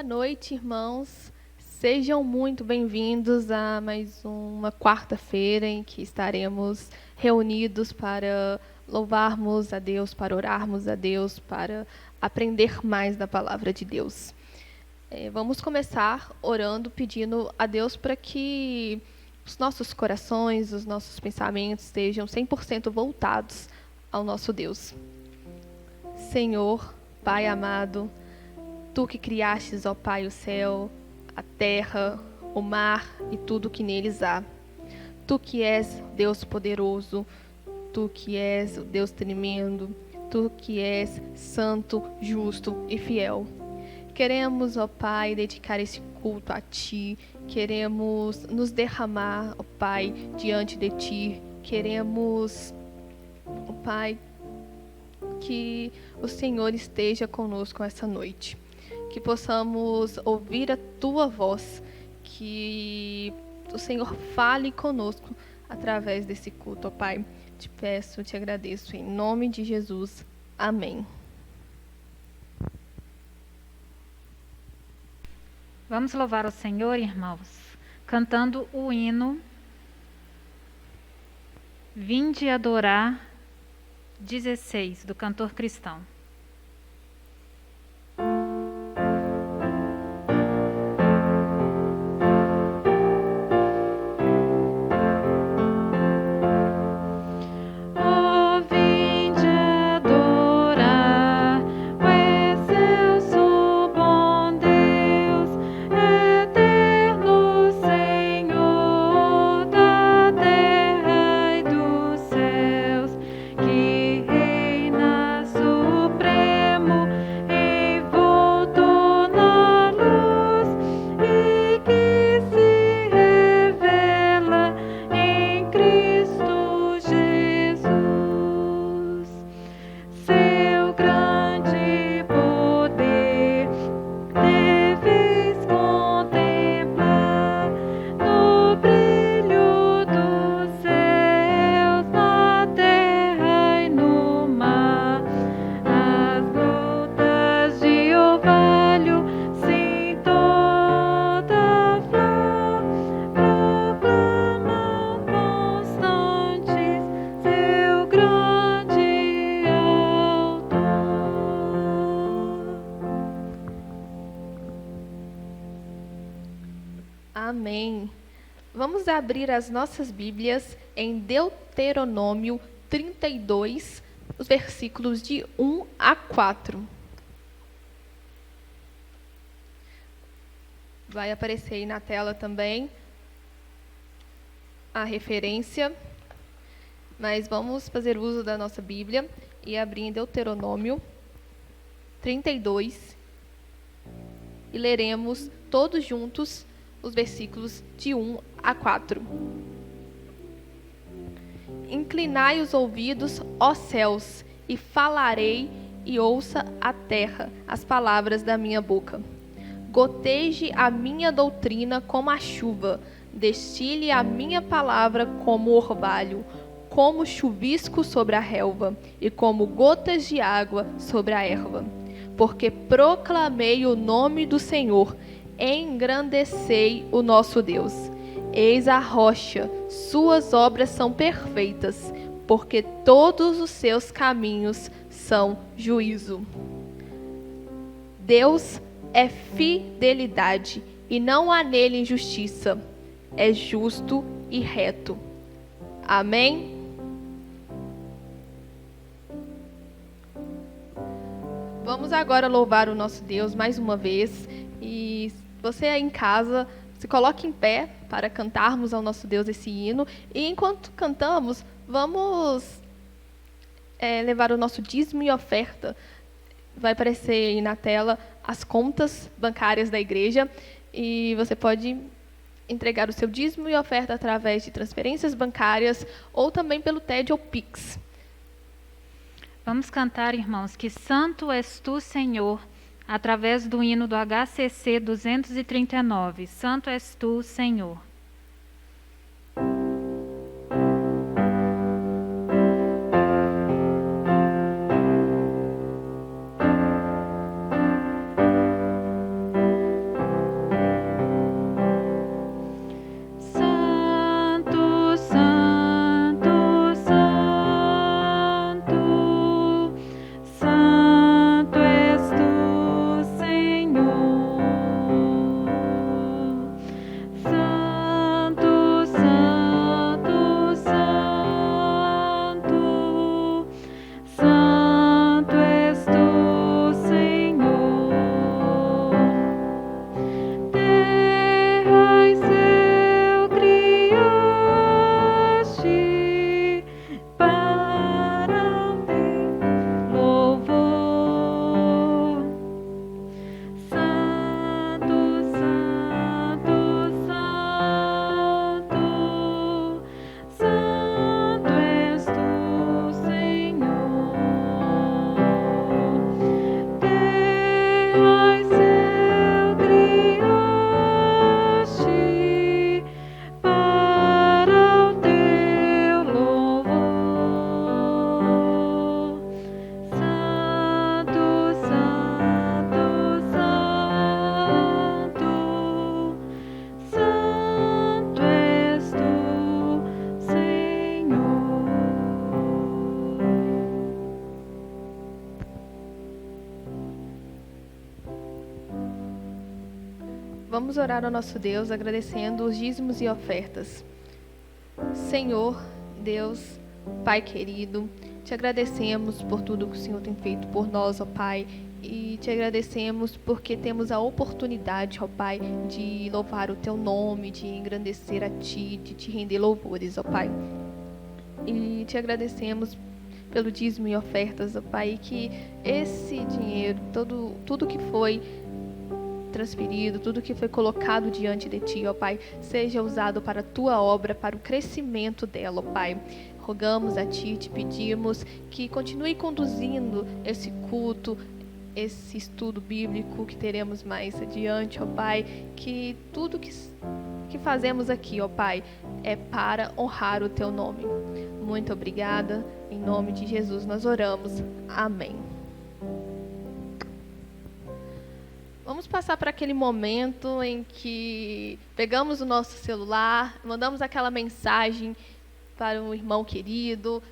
Boa noite, irmãos. Sejam muito bem-vindos a mais uma quarta-feira em que estaremos reunidos para louvarmos a Deus, para orarmos a Deus, para aprender mais da palavra de Deus. Vamos começar orando, pedindo a Deus para que os nossos corações, os nossos pensamentos estejam 100% voltados ao nosso Deus. Senhor, Pai amado, Tu que criastes, ó Pai, o céu, a terra, o mar e tudo que neles há. Tu que és Deus poderoso, Tu que és o Deus tremendo, Tu que és santo, justo e fiel. Queremos, ó Pai, dedicar esse culto a Ti. Queremos nos derramar, ó Pai, diante de Ti. Queremos, ó Pai, que o Senhor esteja conosco essa noite. Que possamos ouvir a Tua voz, que o Senhor fale conosco através desse culto, ó Pai. Te peço, te agradeço, em nome de Jesus. Amém. Vamos louvar o Senhor, irmãos, cantando o hino Vinde Adorar 16, do cantor cristão. Amém. Vamos abrir as nossas Bíblias em Deuteronômio 32, os versículos de 1 a 4. Vai aparecer aí na tela também a referência, mas vamos fazer uso da nossa Bíblia e abrir em Deuteronômio 32 e leremos todos juntos os versículos de 1 a 4. Inclinai os ouvidos, ó céus, e falarei, e ouça a terra as palavras da minha boca. Goteje a minha doutrina como a chuva, destile a minha palavra como orvalho, como chuvisco sobre a relva, e como gotas de água sobre a erva. Porque proclamei o nome do Senhor, engrandecei o nosso Deus. Eis a rocha, suas obras são perfeitas, porque todos os seus caminhos são juízo. Deus é fidelidade, e não há nele injustiça. É justo e reto. Amém? Vamos agora louvar o nosso Deus mais uma vez. E você aí em casa, se coloque em pé para cantarmos ao nosso Deus esse hino. E enquanto cantamos, vamos levar o nosso dízimo e oferta. Vai aparecer aí na tela as contas bancárias da igreja. E você pode entregar o seu dízimo e oferta através de transferências bancárias ou também pelo TED ou Pix. Vamos cantar, irmãos, que santo és tu, Senhor, através do hino do HCC 239. Santo és tu, Senhor. Vamos orar ao nosso Deus agradecendo os dízimos e ofertas. Senhor, Deus, Pai querido, te agradecemos por tudo que o Senhor tem feito por nós, ó Pai, e te agradecemos porque temos a oportunidade, ó Pai, de louvar o Teu nome, de engrandecer a Ti, de Te render louvores, ó Pai. E te agradecemos pelo dízimo e ofertas, ó Pai, que esse dinheiro, tudo que foi transferido, tudo que foi colocado diante de Ti, ó Pai, seja usado para a Tua obra, para o crescimento dela, ó Pai. Rogamos a Ti, te pedimos que continue conduzindo esse culto, esse estudo bíblico que teremos mais adiante, ó Pai, que tudo que fazemos aqui, ó Pai, é para honrar o Teu nome. Muito obrigada, em nome de Jesus nós oramos, amém. Vamos passar para aquele momento em que pegamos o nosso celular, mandamos aquela mensagem para um irmão querido,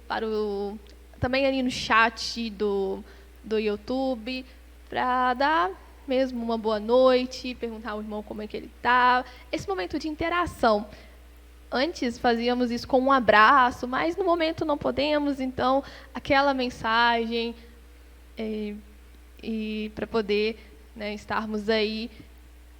também ali no chat do YouTube, para dar mesmo uma boa noite, perguntar ao irmão como é que ele está. Esse momento de interação. Antes fazíamos isso com um abraço, mas no momento não podemos, então aquela mensagem e para poder, né, estarmos aí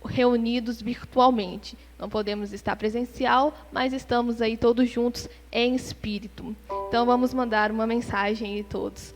reunidos virtualmente. Não podemos estar presencial, mas estamos aí todos juntos em espírito. Então vamos mandar uma mensagem aí todos.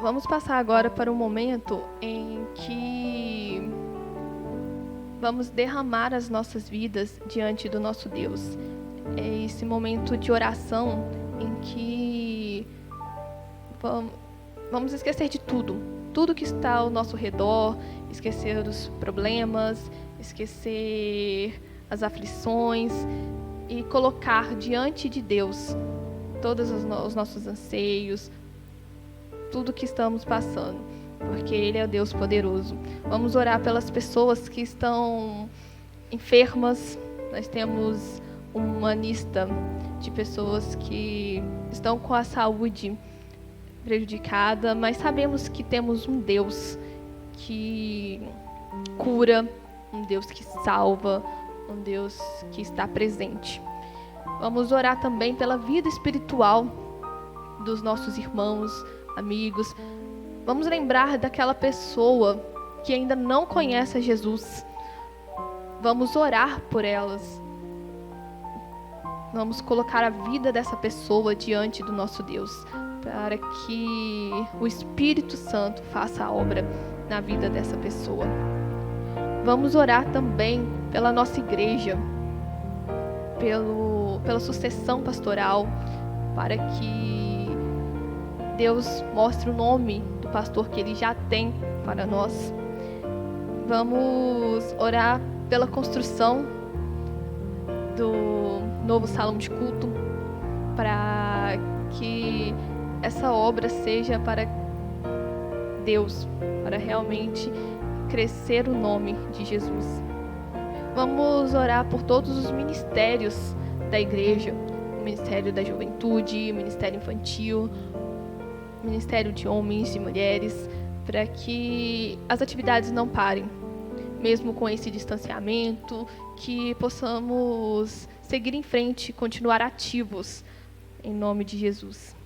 Vamos passar agora para um momento em que vamos derramar as nossas vidas diante do nosso Deus. É esse momento de oração em que vamos esquecer de tudo que está ao nosso redor, esquecer dos problemas, esquecer as aflições e colocar diante de Deus todos os nossos anseios, tudo que estamos passando, porque Ele é o Deus poderoso. Vamos orar pelas pessoas que estão enfermas. Nós temos uma lista de pessoas que estão com a saúde prejudicada, mas sabemos que temos um Deus que cura, um Deus que salva, um Deus que está presente. Vamos orar também pela vida espiritual dos nossos irmãos, amigos. Vamos lembrar daquela pessoa que ainda não conhece a Jesus. Vamos orar por elas. Vamos colocar a vida dessa pessoa diante do nosso Deus, para que o Espírito Santo faça a obra na vida dessa pessoa. Vamos orar também pela nossa igreja. pela sucessão pastoral, para que Deus mostre o nome do pastor que Ele já tem para nós. Vamos orar pela construção do novo salão de culto, para que essa obra seja para Deus, para realmente crescer o nome de Jesus. Vamos orar por todos os ministérios da igreja, o Ministério da Juventude, o Ministério Infantil, o Ministério de Homens e Mulheres, para que as atividades não parem, mesmo com esse distanciamento, que possamos seguir em frente, continuar ativos, em nome de Jesus.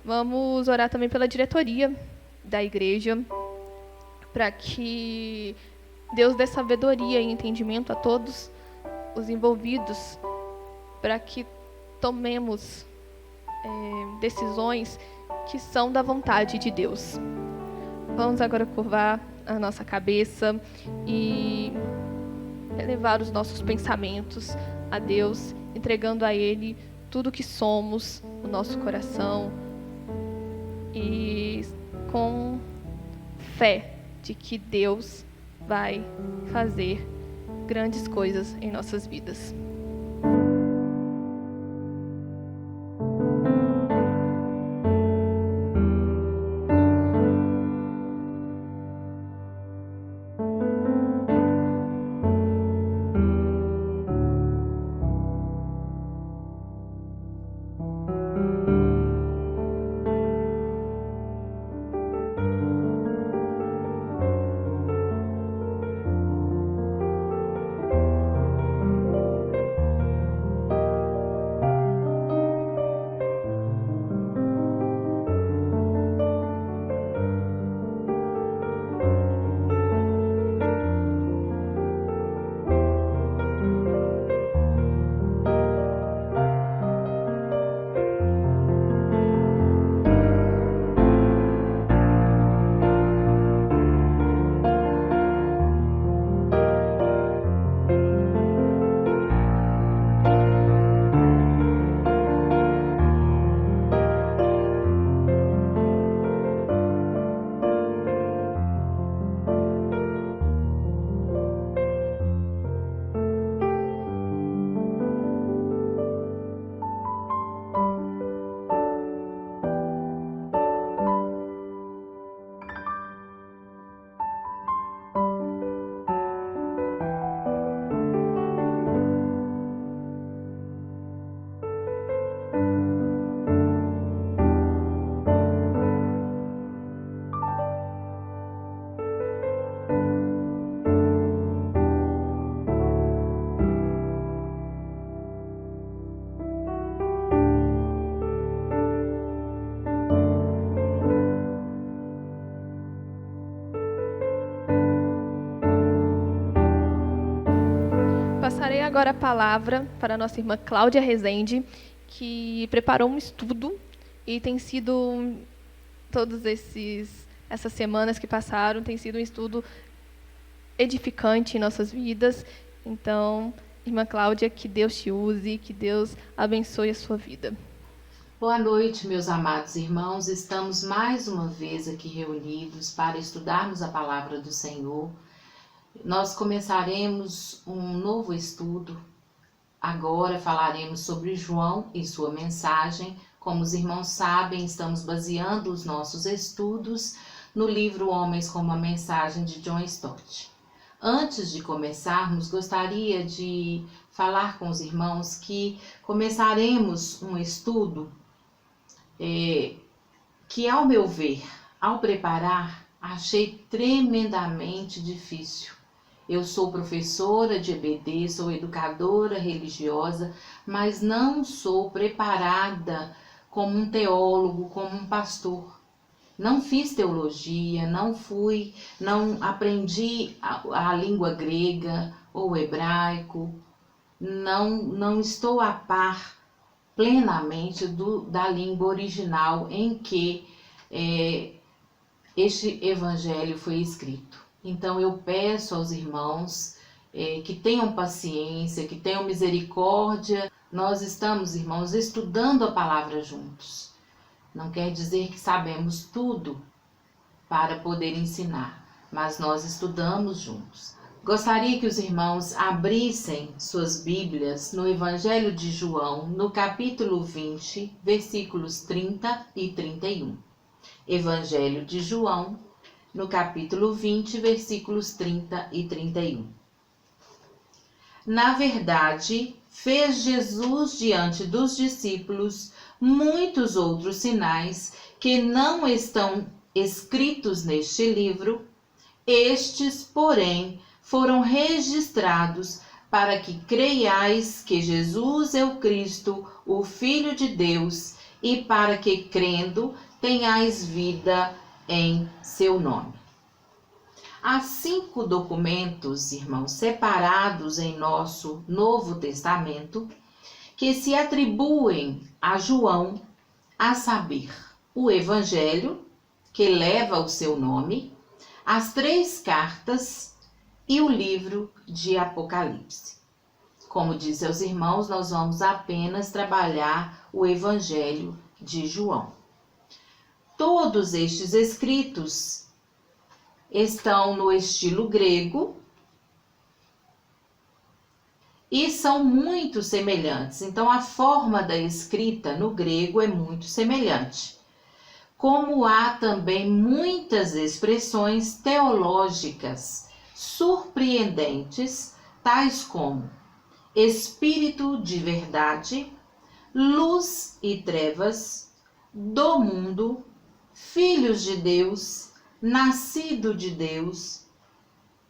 Vamos orar também pela diretoria da igreja, para que Deus dê sabedoria e entendimento a todos os envolvidos, para que tomemos decisões que são da vontade de Deus. Vamos agora curvar a nossa cabeça e elevar os nossos pensamentos a Deus, entregando a Ele tudo o que somos, o nosso coração, e com fé de que Deus vai fazer grandes coisas em nossas vidas. Passarei agora a palavra para a nossa irmã Cláudia Rezende, que preparou um estudo e tem sido, essas semanas que passaram, tem sido um estudo edificante em nossas vidas. Então, irmã Cláudia, que Deus te use, que Deus abençoe a sua vida. Boa noite, meus amados irmãos. Estamos mais uma vez aqui reunidos para estudarmos a palavra do Senhor. Nós começaremos um novo estudo. Agora falaremos sobre João e sua mensagem. Como os irmãos sabem, estamos baseando os nossos estudos no livro Homens como a Mensagem de John Stott. Antes de começarmos, gostaria de falar com os irmãos que começaremos um estudo que, ao meu ver, ao preparar, achei tremendamente difícil. Eu sou professora de EBD, sou educadora religiosa, mas não sou preparada como um teólogo, como um pastor. Não fiz teologia, não aprendi a língua grega ou hebraico, não estou a par plenamente da língua original em que este evangelho foi escrito. Então eu peço aos irmãos que tenham paciência, que tenham misericórdia. Nós estamos, irmãos, estudando a palavra juntos. Não quer dizer que sabemos tudo para poder ensinar, mas nós estudamos juntos. Gostaria que os irmãos abrissem suas Bíblias no Evangelho de João, no capítulo 20, versículos 30 e 31. Evangelho de João, no capítulo 20, versículos 30 e 31. Na verdade, fez Jesus diante dos discípulos muitos outros sinais que não estão escritos neste livro. Estes, porém, foram registrados para que creiais que Jesus é o Cristo, o Filho de Deus, e para que, crendo, tenhais vida em seu nome. Há 5 documentos, irmãos, separados em nosso Novo Testamento, que se atribuem a João, a saber, o Evangelho, que leva o seu nome, as 3 cartas e o livro de Apocalipse. Como disse aos irmãos, nós vamos apenas trabalhar o Evangelho de João. Todos estes escritos estão no estilo grego e são muito semelhantes. Então, a forma da escrita no grego é muito semelhante. Como há também muitas expressões teológicas surpreendentes, tais como Espírito de verdade, luz e trevas, do mundo, filhos de Deus, nascido de Deus,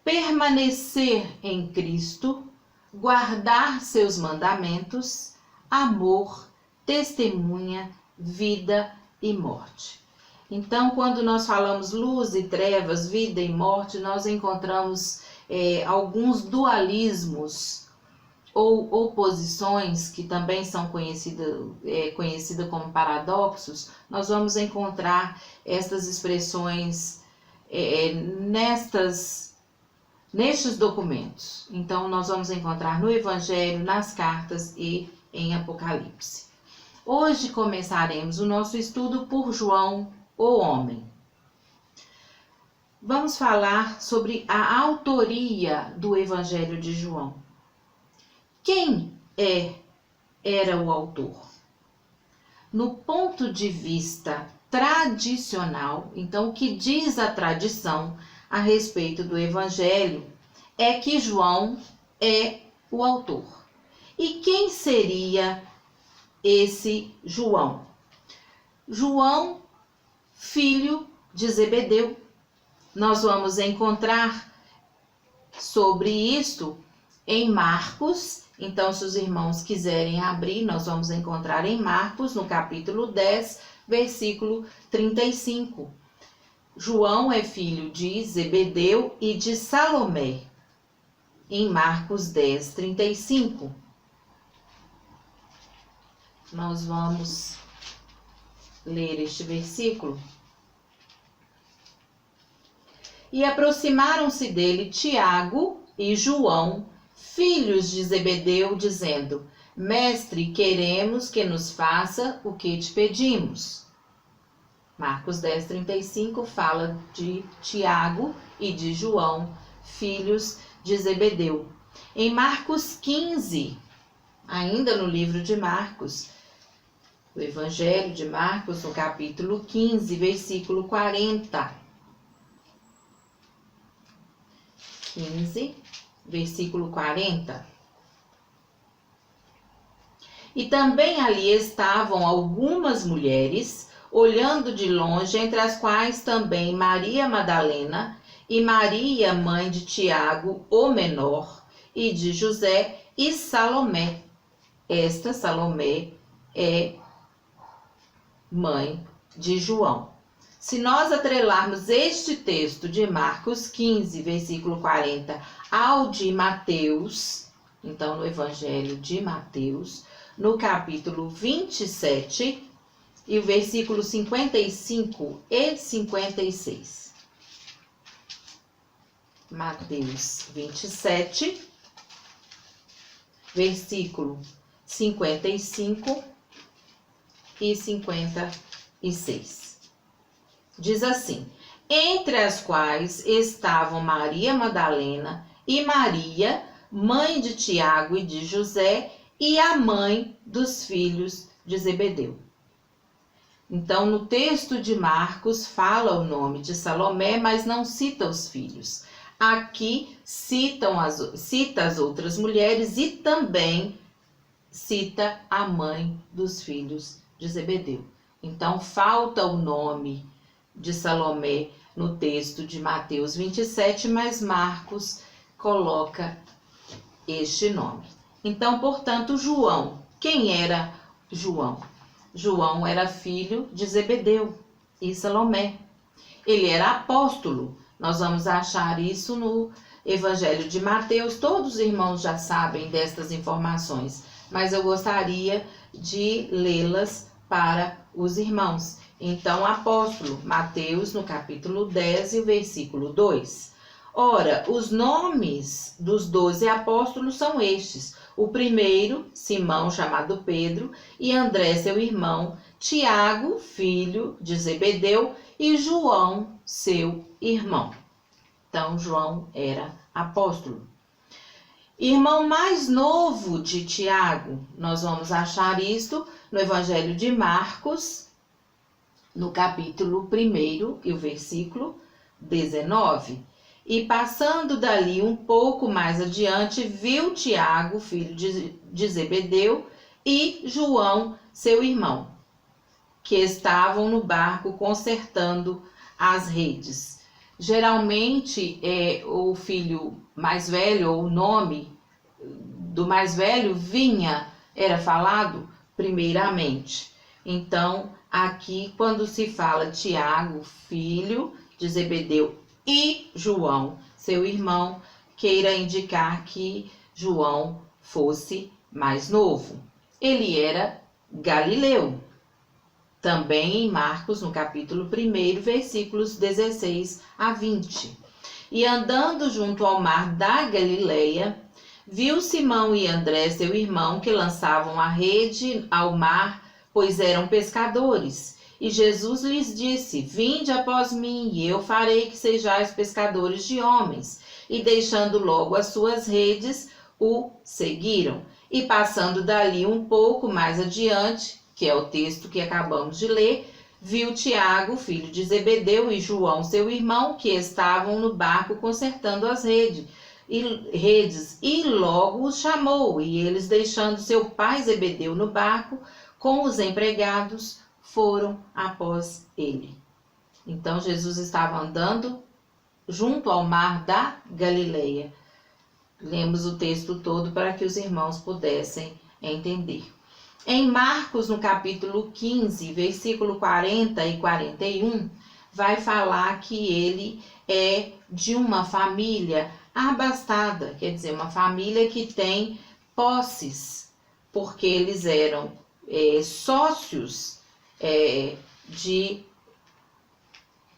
permanecer em Cristo, guardar seus mandamentos, amor, testemunha, vida e morte. Então, quando nós falamos luz e trevas, vida e morte, nós encontramos alguns dualismos ou oposições que também são conhecidas como paradoxos. Nós vamos encontrar estas expressões nestes documentos. Então, nós vamos encontrar no Evangelho, nas cartas e em Apocalipse. Hoje começaremos o nosso estudo por João, o homem. Vamos falar sobre a autoria do Evangelho de João. Quem era o autor? No ponto de vista tradicional, então o que diz a tradição a respeito do Evangelho é que João é o autor. E quem seria esse João? João, filho de Zebedeu. Nós vamos encontrar sobre isso em Marcos. Então, se os irmãos quiserem abrir, nós vamos encontrar em Marcos, no capítulo 10, versículo 35. João é filho de Zebedeu e de Salomé. Em Marcos 10, 35. Nós vamos ler este versículo. E aproximaram-se dele Tiago e João, filhos de Zebedeu, dizendo: Mestre, queremos que nos faça o que te pedimos. Marcos 10, 35 fala de Tiago e de João, filhos de Zebedeu. Em Marcos 15, ainda no livro de Marcos, o Evangelho de Marcos, no capítulo 15, versículo 40. 15, versículo 40. E também ali estavam algumas mulheres, olhando de longe, entre as quais também Maria Madalena e Maria, mãe de Tiago, o menor, e de José, e Salomé. Esta Salomé é mãe de João. Se nós atrelarmos este texto de Marcos 15, versículo 40, ao de Mateus, então no Evangelho de Mateus, no capítulo 27, e o versículo 55 e 56. Mateus 27, versículo 55 e 56. Diz assim: entre as quais estavam Maria Madalena e Maria, mãe de Tiago e de José, e a mãe dos filhos de Zebedeu. Então, no texto de Marcos, fala o nome de Salomé, mas não cita os filhos. Aqui cita as outras mulheres e também cita a mãe dos filhos de Zebedeu. Então, falta o nome de Salomé no texto de Mateus 27, mas Marcos coloca este nome. Então, portanto, João. Quem era João? João era filho de Zebedeu e Salomé. Ele era apóstolo. Nós vamos achar isso no Evangelho de Mateus. Todos os irmãos já sabem destas informações, mas eu gostaria de lê-las para os irmãos. Então, apóstolo, Mateus, no capítulo 10 e o versículo 2. Ora, os nomes dos 12 apóstolos são estes: o primeiro, Simão, chamado Pedro, e André, seu irmão, Tiago, filho de Zebedeu, e João, seu irmão. Então, João era apóstolo. Irmão mais novo de Tiago, nós vamos achar isto no Evangelho de Marcos, no capítulo 1 e o versículo 19. E passando dali um pouco mais adiante, viu Tiago, filho de Zebedeu, e João, seu irmão, que estavam no barco consertando as redes. Geralmente, o filho mais velho, ou o nome do mais velho, era falado primeiramente. Então, aqui, quando se fala Tiago, filho de Zebedeu, e João, seu irmão, queira indicar que João fosse mais novo. Ele era galileu. Também em Marcos, no capítulo 1, versículos 16 a 20. E andando junto ao mar da Galileia, viu Simão e André, seu irmão, que lançavam a rede ao mar, pois eram pescadores. E Jesus lhes disse: vinde após mim, e eu farei que sejais pescadores de homens. E deixando logo as suas redes, o seguiram. E passando dali um pouco mais adiante, que é o texto que acabamos de ler, viu Tiago, filho de Zebedeu, e João, seu irmão, que estavam no barco consertando as redes, e logo os chamou. E eles, deixando seu pai Zebedeu no barco, com os empregados, foram após ele. Então, Jesus estava andando junto ao mar da Galileia. Lemos o texto todo para que os irmãos pudessem entender. Em Marcos, no capítulo 15, versículo 40 e 41, vai falar que ele é de uma família abastada, quer dizer, uma família que tem posses, porque eles eram sócios de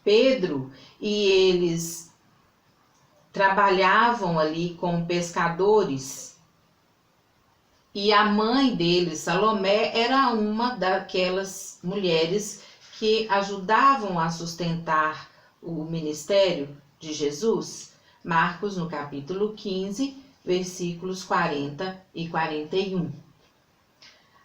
Pedro, e eles trabalhavam ali com pescadores, e a mãe deles, Salomé, era uma daquelas mulheres que ajudavam a sustentar o ministério de Jesus. Marcos, no capítulo 15, versículos 40 e 41.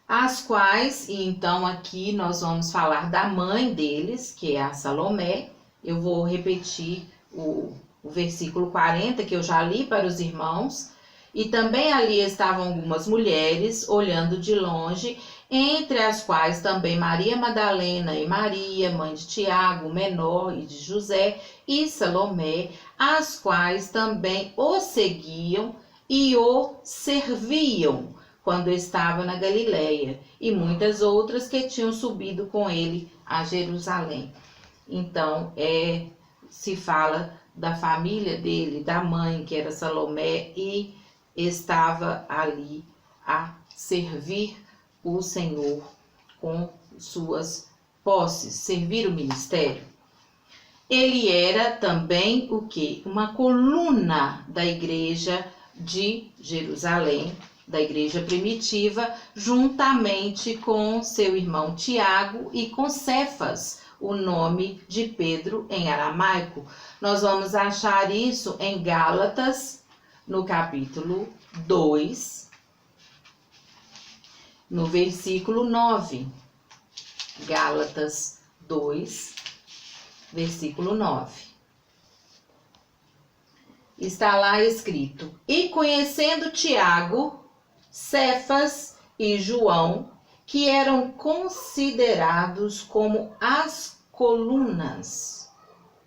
As quais, e então aqui nós vamos falar da mãe deles, que é a Salomé. Eu vou repetir o versículo 40, que eu já li para os irmãos. E também ali estavam algumas mulheres, olhando de longe, entre as quais também Maria Madalena e Maria, mãe de Tiago, o menor, e de José, e Salomé, as quais também o seguiam e o serviam quando estava na Galileia, e muitas outras que tinham subido com ele a Jerusalém. Então, se fala da família dele, da mãe, que era Salomé, e estava ali a servir o Senhor com suas posses, servir o ministério. Ele era também o quê? Uma coluna da igreja de Jerusalém, da igreja primitiva, juntamente com seu irmão Tiago e com Cefas, o nome de Pedro em aramaico. Nós vamos achar isso em Gálatas, no capítulo 2, no versículo 9. Gálatas 2, versículo 9. Está lá escrito: e conhecendo Tiago, Cefas e João, que eram considerados como as colunas,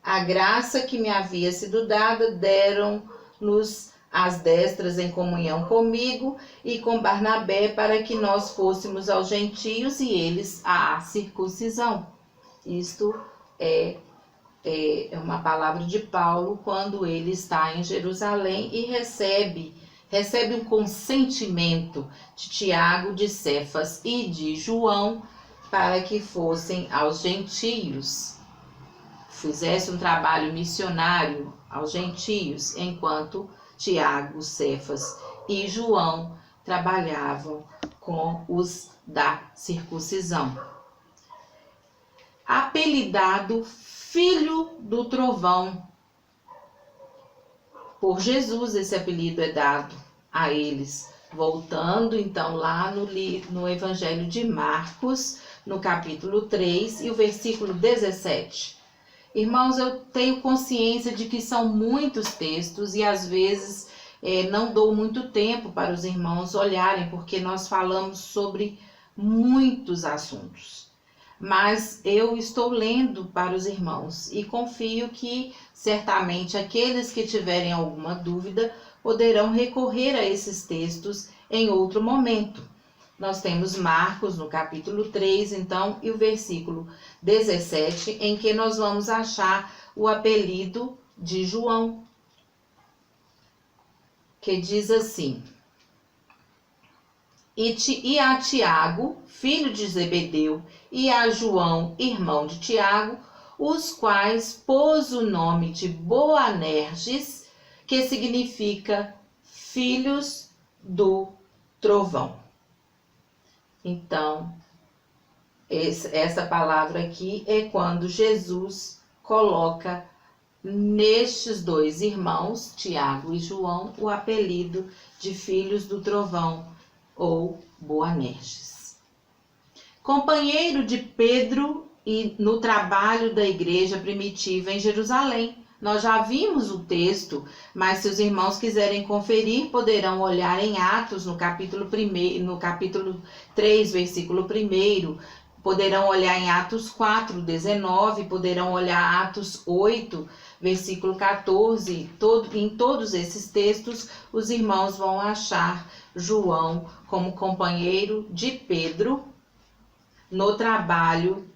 a graça que me havia sido dada, deram-nos as destras em comunhão comigo e com Barnabé, para que nós fôssemos aos gentios e eles à circuncisão. Isto é uma palavra de Paulo quando ele está em Jerusalém e recebe um consentimento de Tiago, de Cefas e de João para que fossem aos gentios, fizesse um trabalho missionário aos gentios, enquanto Tiago, Cefas e João trabalhavam com os da circuncisão. Apelidado Filho do Trovão. Por Jesus esse apelido é dado a eles. Voltando então lá no Evangelho de Marcos, no capítulo 3 e o versículo 17. Irmãos, eu tenho consciência de que são muitos textos e às vezes não dou muito tempo para os irmãos olharem, porque nós falamos sobre muitos assuntos. Mas eu estou lendo para os irmãos e confio que certamente aqueles que tiverem alguma dúvida poderão recorrer a esses textos em outro momento. Nós temos Marcos no capítulo 3, então, e o versículo 17, em que nós vamos achar o apelido de João, que diz assim: e a Tiago, filho de Zebedeu, e a João, irmão de Tiago, os quais pôs o nome de Boanerges, que significa filhos do trovão. Então, essa palavra aqui é quando Jesus coloca nestes dois irmãos, Tiago e João, o apelido de filhos do trovão, ou Boanerges. Companheiro de Pedro e no trabalho da igreja primitiva em Jerusalém. Nós já vimos o texto, mas se os irmãos quiserem conferir, poderão olhar em Atos, no capítulo 3, versículo 1, poderão olhar em Atos 4, 19, poderão olhar Atos 8, versículo 14, em todos esses textos, os irmãos vão achar João como companheiro de Pedro no trabalho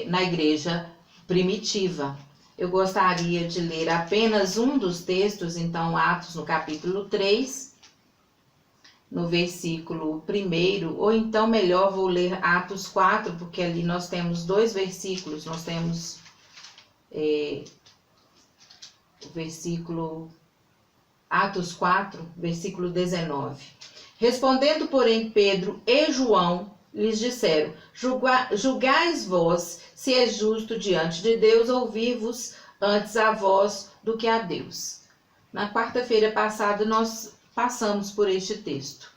na igreja primitiva. Eu gostaria de ler apenas um dos textos, então Atos no capítulo 3, no versículo 1, ou então melhor vou ler Atos 4, porque ali nós temos dois versículos, nós temos o versículo Atos 4, versículo 19. Respondendo, porém, Pedro e João lhes disseram: julgais vós se é justo diante de Deus ouvir-vos antes a vós do que a Deus. Na quarta-feira passada nós passamos por este texto.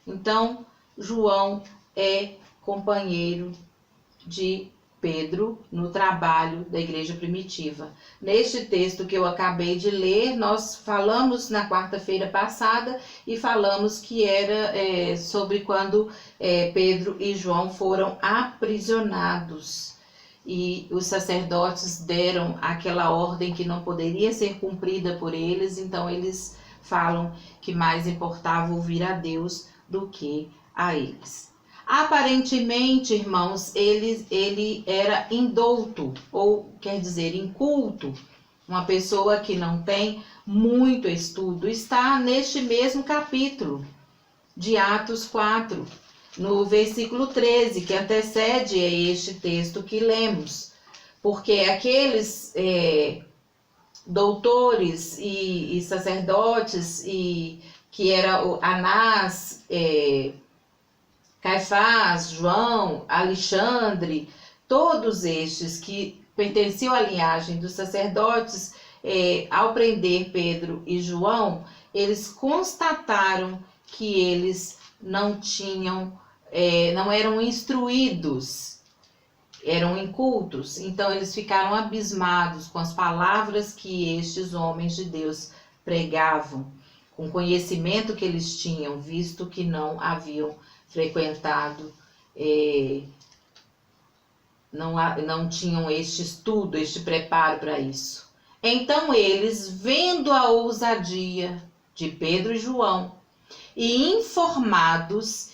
Então, João é companheiro de Pedro no trabalho da igreja primitiva. Neste texto que eu acabei de ler, nós falamos na quarta-feira passada e falamos que era sobre quando Pedro e João foram aprisionados e os sacerdotes deram aquela ordem que não poderia ser cumprida por eles, então eles falam que mais importava ouvir a Deus do que a eles. Aparentemente, irmãos, ele era indouto, ou quer dizer, inculto. Uma pessoa que não tem muito estudo. Está neste mesmo capítulo de Atos 4, no versículo 13, que antecede a este texto que lemos. Porque aqueles doutores e sacerdotes que era Anás, Caifás, João, Alexandre, todos estes que pertenciam à linhagem dos sacerdotes, ao prender Pedro e João, eles constataram que eles não eram instruídos, eram incultos. Então eles ficaram abismados com as palavras que estes homens de Deus pregavam, com o conhecimento que eles tinham, visto que não haviam frequentado, não tinham este estudo, este preparo para isso. Então eles, vendo a ousadia de Pedro e João, e informados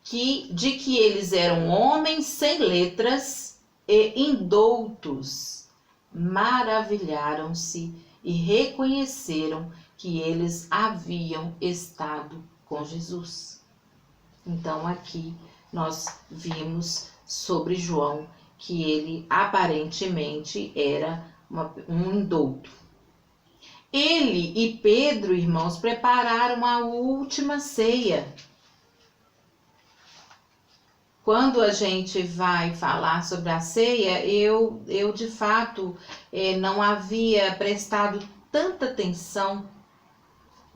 de que eles eram homens sem letras e indoutos, maravilharam-se e reconheceram que eles haviam estado com Jesus. Então aqui nós vimos sobre João que ele aparentemente era um indouto. Ele e Pedro, irmãos, prepararam a última ceia. Quando a gente vai falar sobre a ceia, eu de fato não havia prestado tanta atenção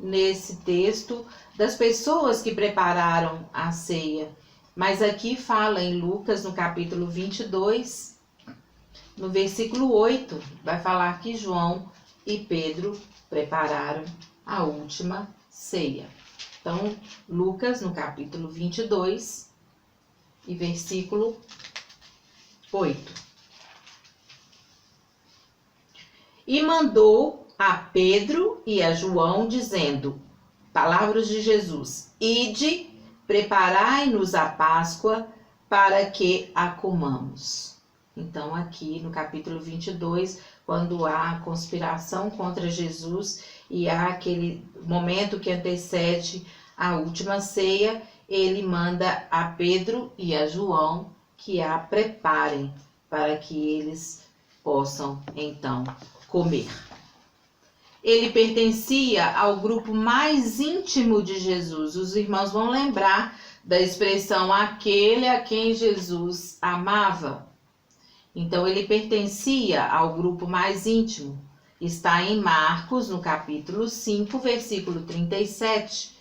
nesse texto das pessoas que prepararam a ceia. Mas aqui fala em Lucas, no capítulo 22, no versículo 8, vai falar que João e Pedro prepararam a última ceia. Então, Lucas, no capítulo 22, e versículo 8. E mandou a Pedro e a João, dizendo, palavras de Jesus, ide, preparai-nos a Páscoa para que a comamos. Então, aqui no capítulo 22, quando há a conspiração contra Jesus e há aquele momento que antecede a última ceia, ele manda a Pedro e a João que a preparem para que eles possam, então, comer. Ele pertencia ao grupo mais íntimo de Jesus. Os irmãos vão lembrar da expressão aquele a quem Jesus amava. Então, ele pertencia ao grupo mais íntimo. Está em Marcos, no capítulo 5, versículo 37.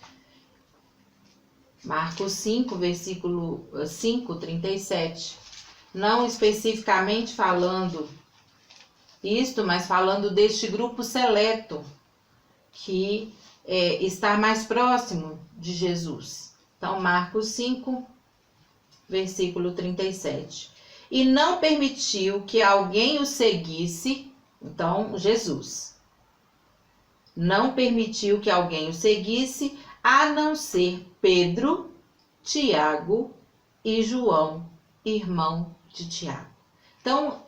Marcos 5, versículo 5, 37. Não especificamente falando isto, mas falando deste grupo seleto que está mais próximo de Jesus. Então, Marcos 5, versículo 37. E não permitiu que alguém o seguisse, então, Jesus. Não permitiu que alguém o seguisse, a não ser Pedro, Tiago e João, irmão de Tiago. Então,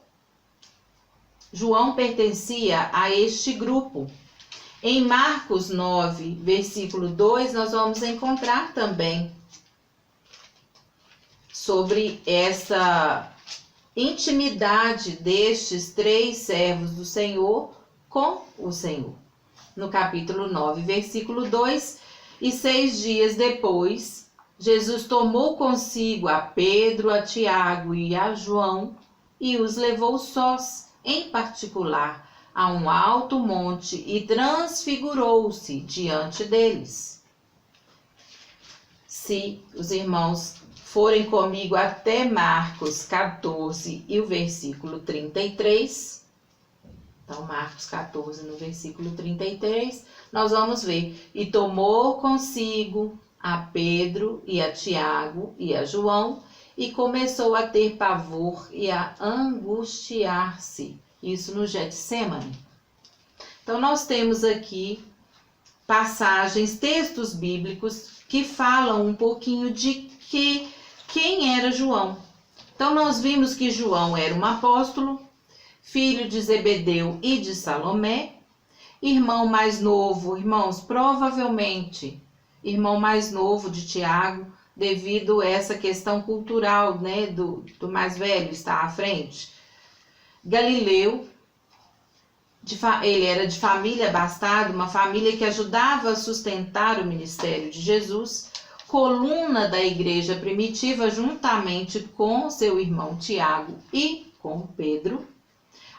João pertencia a este grupo. Em Marcos 9, versículo 2, nós vamos encontrar também sobre essa intimidade destes 3 servos do Senhor com o Senhor. No capítulo 9, versículo 2, e 6 dias depois, Jesus tomou consigo a Pedro, a Tiago e a João e os levou sós, em particular, a um alto monte e transfigurou-se diante deles. Se os irmãos forem comigo até Marcos 14 e o versículo 33, então Marcos 14 no versículo 33, nós vamos ver, e tomou consigo a Pedro e a Tiago e a João, e começou a ter pavor e a angustiar-se. Isso no Getsêmani. Então, nós temos aqui passagens, textos bíblicos que falam um pouquinho de quem era João. Então, nós vimos que João era um apóstolo, filho de Zebedeu e de Salomé, irmão mais novo, irmãos, provavelmente, irmão mais novo de Tiago, devido a essa questão cultural, né, do mais velho estar à frente. Galileu, ele era de família abastada, uma família que ajudava a sustentar o ministério de Jesus, coluna da igreja primitiva, juntamente com seu irmão Tiago e com Pedro,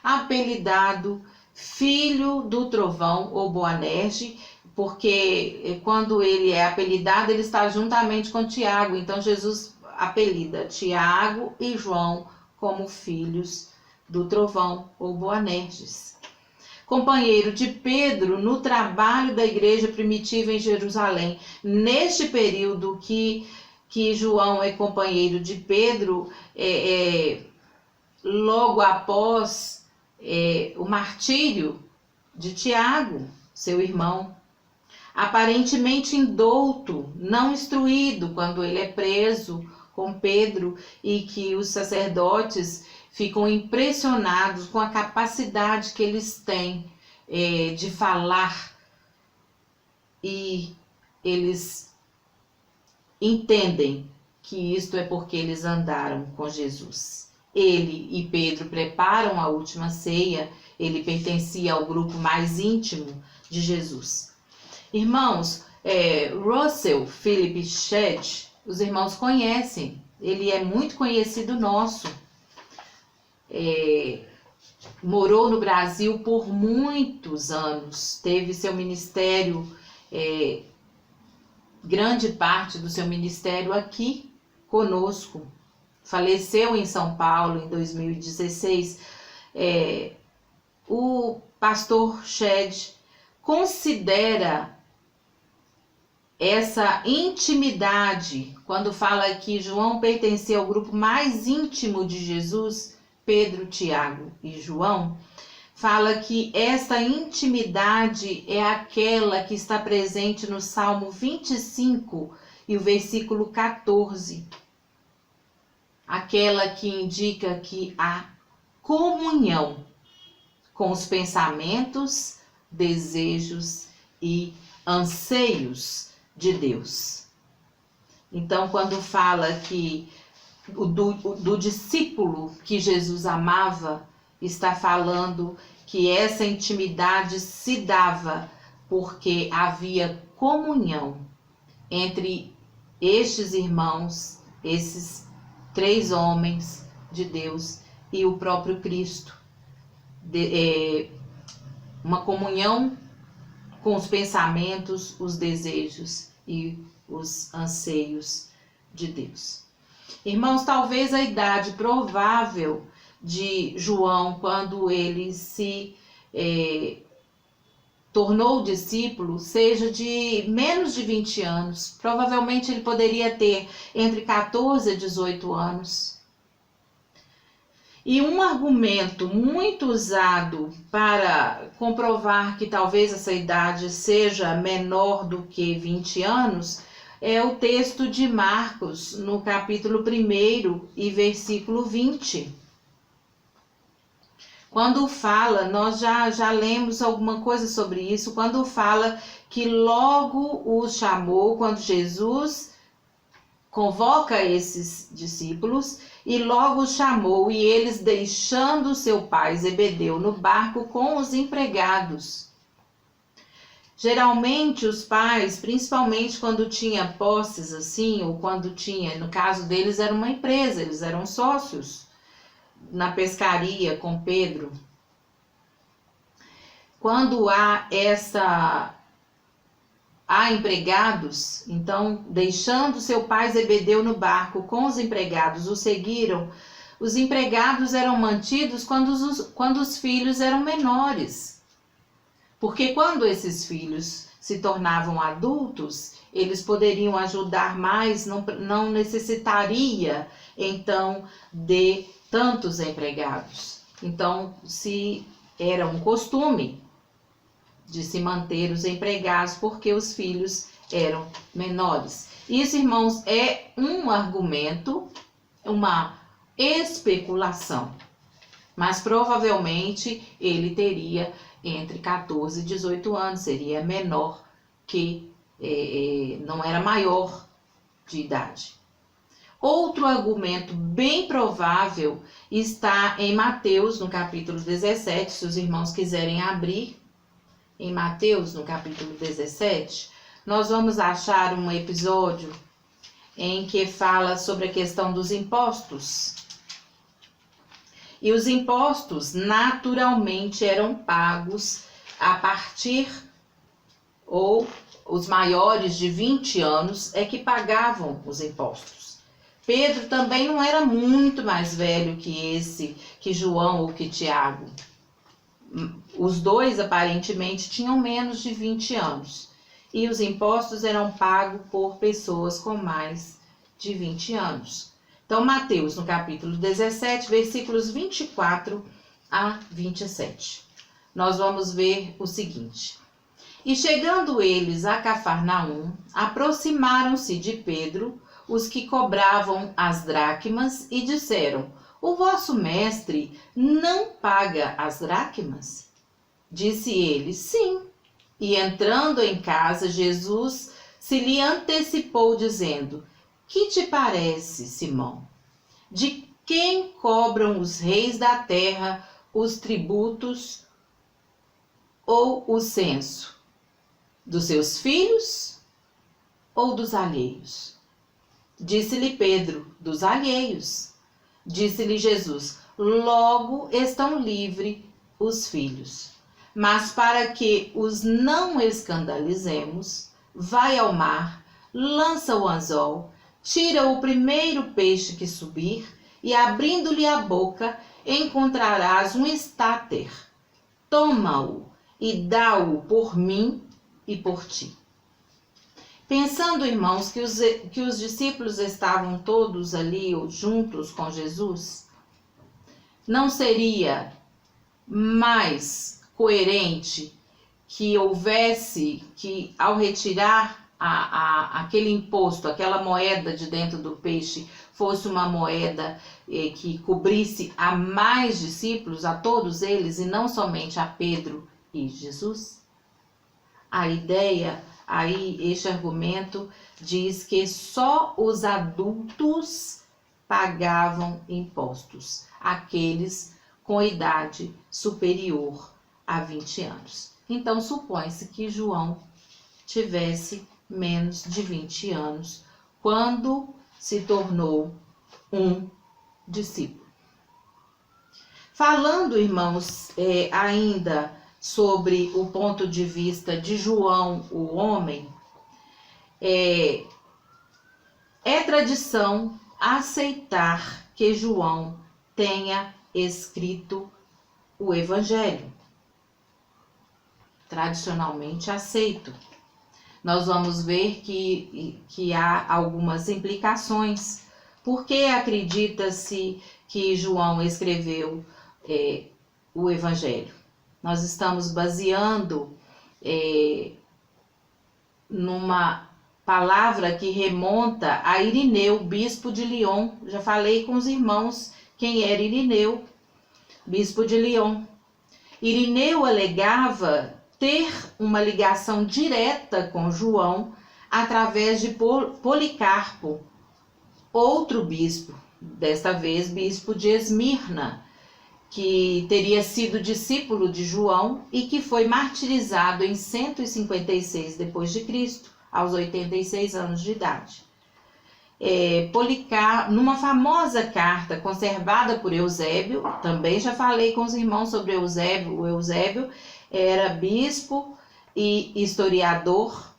apelidado Filho do Trovão ou Boanerges, porque quando ele é apelidado, ele está juntamente com Tiago. Então Jesus apelida Tiago e João como filhos do Trovão ou Boanerges. Companheiro de Pedro no trabalho da igreja primitiva em Jerusalém. Neste período que João é companheiro de Pedro, logo após o martírio de Tiago, seu irmão, aparentemente indouto, não instruído, quando ele é preso com Pedro, e que os sacerdotes ficam impressionados com a capacidade que eles têm de falar, e eles entendem que isto é porque eles andaram com Jesus. Ele e Pedro preparam a última ceia. Ele pertencia ao grupo mais íntimo de Jesus. Irmãos, Russell Philip Shedd, os irmãos conhecem. Ele é muito conhecido nosso. Morou no Brasil por muitos anos. Teve seu ministério, grande parte do seu ministério aqui conosco. Faleceu em São Paulo em 2016. O pastor Shedd considera essa intimidade, quando fala que João pertencia ao grupo mais íntimo de Jesus, Pedro, Tiago e João, fala que essa intimidade é aquela que está presente no Salmo 25 e o versículo 14. Aquela que indica que há comunhão com os pensamentos, desejos e anseios de Deus. Então, quando fala que do discípulo que Jesus amava, está falando que essa intimidade se dava porque havia comunhão entre estes irmãos, esses 3 homens de Deus e o próprio Cristo. Uma comunhão com os pensamentos, os desejos e os anseios de Deus. Irmãos, talvez a idade provável de João, quando ele se tornou discípulo, seja de menos de 20 anos. Provavelmente ele poderia ter entre 14 e 18 anos. E um argumento muito usado para comprovar que talvez essa idade seja menor do que 20 anos é o texto de Marcos, no capítulo 1 e versículo 20. Quando fala, nós já lemos alguma coisa sobre isso, quando fala que logo os chamou, quando Jesus convoca esses discípulos, e logo os chamou, e eles, deixando seu pai Zebedeu no barco com os empregados. Geralmente os pais, principalmente quando tinha posses assim, ou quando tinha, no caso deles era uma empresa, eles eram sócios na pescaria com Pedro. Quando há empregados, então, deixando seu pai Zebedeu no barco com os empregados, o seguiram. Os empregados eram mantidos quando os filhos eram menores. Porque quando esses filhos se tornavam adultos, eles poderiam ajudar mais, não necessitaria, então, de tantos empregados. Então, se era um costume de se manter os empregados, porque os filhos eram menores. Isso, irmãos, é um argumento, uma especulação. Mas provavelmente ele teria entre 14 e 18 anos, seria menor que, não era maior de idade. Outro argumento bem provável está em Mateus, no capítulo 17, se os irmãos quiserem abrir. Em Mateus, no capítulo 17, nós vamos achar um episódio em que fala sobre a questão dos impostos. E os impostos naturalmente eram pagos a partir, ou os maiores de 20 anos é que pagavam os impostos. Pedro também não era muito mais velho que João ou que Tiago. Os dois aparentemente tinham menos de 20 anos. E os impostos eram pagos por pessoas com mais de 20 anos. Então, Mateus, no capítulo 17, versículos 24 a 27. Nós vamos ver o seguinte. E chegando eles a Cafarnaum, aproximaram-se de Pedro os que cobravam as dracmas e disseram: o vosso mestre não paga as dracmas? Disse ele: sim. E entrando em casa, Jesus se lhe antecipou, dizendo: que te parece, Simão? De quem cobram os reis da terra os tributos ou o censo? Dos seus filhos ou dos alheios? Disse-lhe Pedro: dos alheios. Disse-lhe Jesus: logo estão livres os filhos. Mas para que os não escandalizemos, vai ao mar, lança o anzol, tira o primeiro peixe que subir, e abrindo-lhe a boca, encontrarás um estáter. Toma-o e dá-o por mim e por ti. Pensando, irmãos, que os discípulos estavam todos ali juntos com Jesus, não seria mais coerente que houvesse, que ao retirar aquele imposto, aquela moeda de dentro do peixe, fosse uma moeda que cobrisse a mais discípulos, a todos eles, e não somente a Pedro e Jesus? A ideia, aí este argumento diz que só os adultos pagavam impostos, aqueles com idade superior a 20 anos. Então, supõe-se que João tivesse menos de 20 anos quando se tornou um discípulo. Falando, irmãos, ainda sobre o ponto de vista de João, o homem, é tradição aceitar que João tenha escrito o Evangelho. Tradicionalmente aceito. Nós vamos ver que há algumas implicações. Por que acredita-se que João escreveu o Evangelho? Nós estamos baseando numa palavra que remonta a Irineu, bispo de Lyon. Já falei com os irmãos quem era Irineu, bispo de Lyon. Irineu alegava ter uma ligação direta com João através de Policarpo, outro bispo, desta vez bispo de Esmirna, que teria sido discípulo de João e que foi martirizado em 156 d.C., aos 86 anos de idade. Numa famosa carta conservada por Eusébio, também já falei com os irmãos sobre Eusébio. O Eusébio era bispo e historiador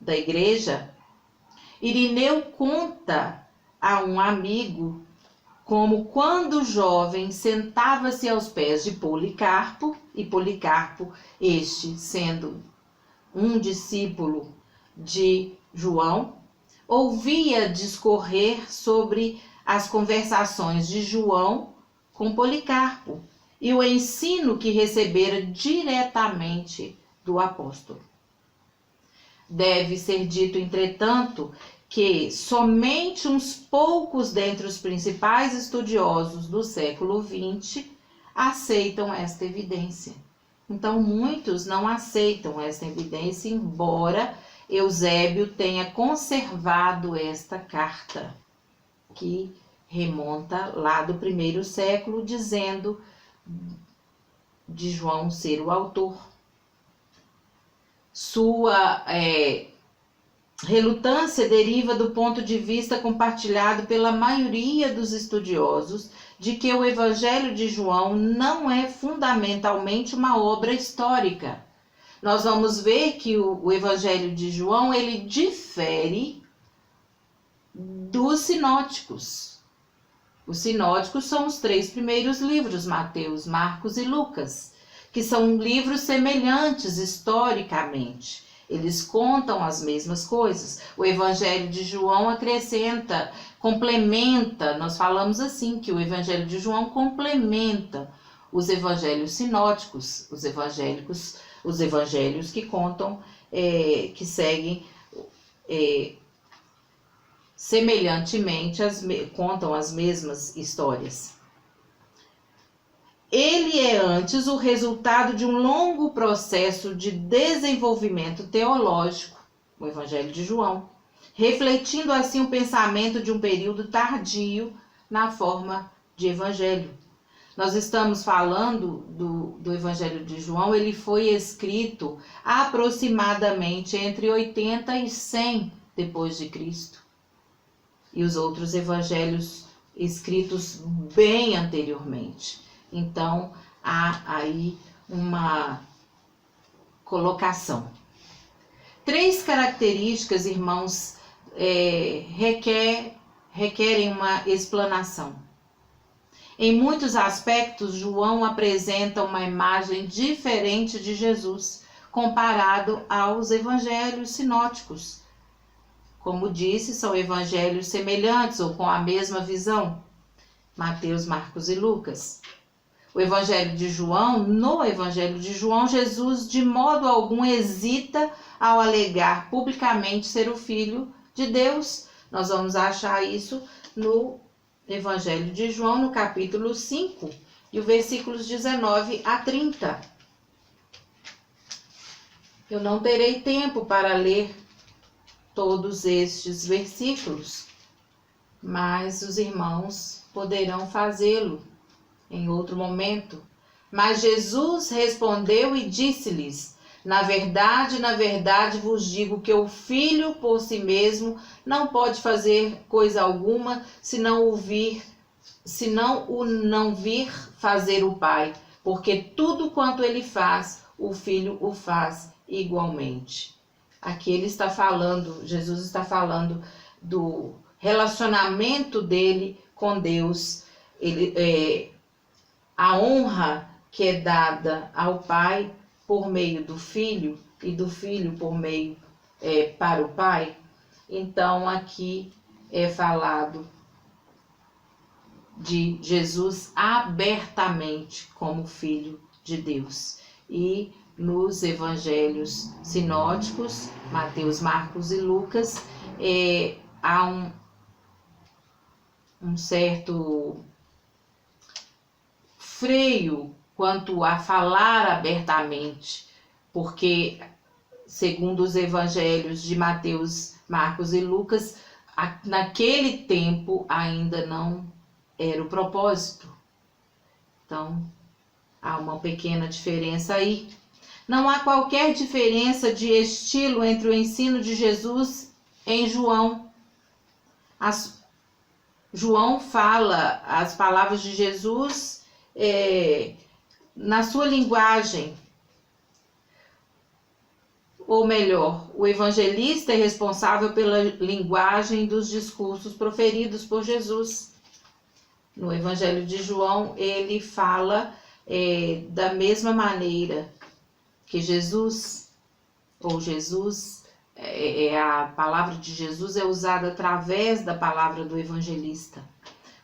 da igreja. Irineu conta a um amigo como quando jovem sentava-se aos pés de Policarpo, e Policarpo, este sendo um discípulo de João, ouvia discorrer sobre as conversações de João com Policarpo e o ensino que recebera diretamente do apóstolo. Deve ser dito, entretanto, que somente uns poucos dentre os principais estudiosos do século XX aceitam esta evidência. Então, muitos não aceitam esta evidência, embora Eusébio tenha conservado esta carta. que remonta lá do 1º século, dizendo de João ser o autor. Sua relutância deriva do ponto de vista compartilhado pela maioria dos estudiosos de que o Evangelho de João não é fundamentalmente uma obra histórica. Nós vamos ver que o Evangelho de João, ele difere dos sinóticos. Os sinóticos são os 3 primeiros livros, Mateus, Marcos e Lucas, que são livros semelhantes historicamente. Eles contam as mesmas coisas. O Evangelho de João acrescenta, complementa, nós falamos assim, que o Evangelho de João complementa os evangelhos sinóticos, os evangelhos que contam, que seguem semelhantemente, contam as mesmas histórias. Ele é antes o resultado de um longo processo de desenvolvimento teológico, o Evangelho de João, refletindo assim o pensamento de um período tardio na forma de evangelho. Nós estamos falando do Evangelho de João, ele foi escrito aproximadamente entre 80 e 100 depois de Cristo. E os outros evangelhos escritos bem anteriormente. Então, há aí uma colocação. 3 características, irmãos, requerem uma explanação. Em muitos aspectos, João apresenta uma imagem diferente de Jesus, comparado aos evangelhos sinóticos. Como disse, são evangelhos semelhantes ou com a mesma visão, Mateus, Marcos e Lucas. No Evangelho de João, Jesus de modo algum hesita ao alegar publicamente ser o Filho de Deus. Nós vamos achar isso no Evangelho de João, no capítulo 5, e os versículos 19 a 30. Eu não terei tempo para ler todos estes versículos, mas os irmãos poderão fazê-lo em outro momento. Mas Jesus respondeu e disse-lhes: na verdade, vos digo que o Filho por si mesmo não pode fazer coisa alguma, senão o não vir fazer o Pai, porque tudo quanto ele faz, o Filho o faz igualmente. Aqui Jesus está falando do relacionamento dele com Deus, a honra que é dada ao Pai por meio do Filho e do Filho por meio para o Pai. Então aqui é falado de Jesus abertamente como Filho de Deus. E nos evangelhos sinóticos, Mateus, Marcos e Lucas, há um certo freio quanto a falar abertamente, porque, segundo os evangelhos de Mateus, Marcos e Lucas, naquele tempo ainda não era o propósito. Então, há uma pequena diferença aí. Não há qualquer diferença de estilo entre o ensino de Jesus em João. João fala as palavras de Jesus na sua linguagem. Ou melhor, o evangelista é responsável pela linguagem dos discursos proferidos por Jesus. No Evangelho de João, ele fala da mesma maneira que Jesus, a palavra de Jesus é usada através da palavra do evangelista.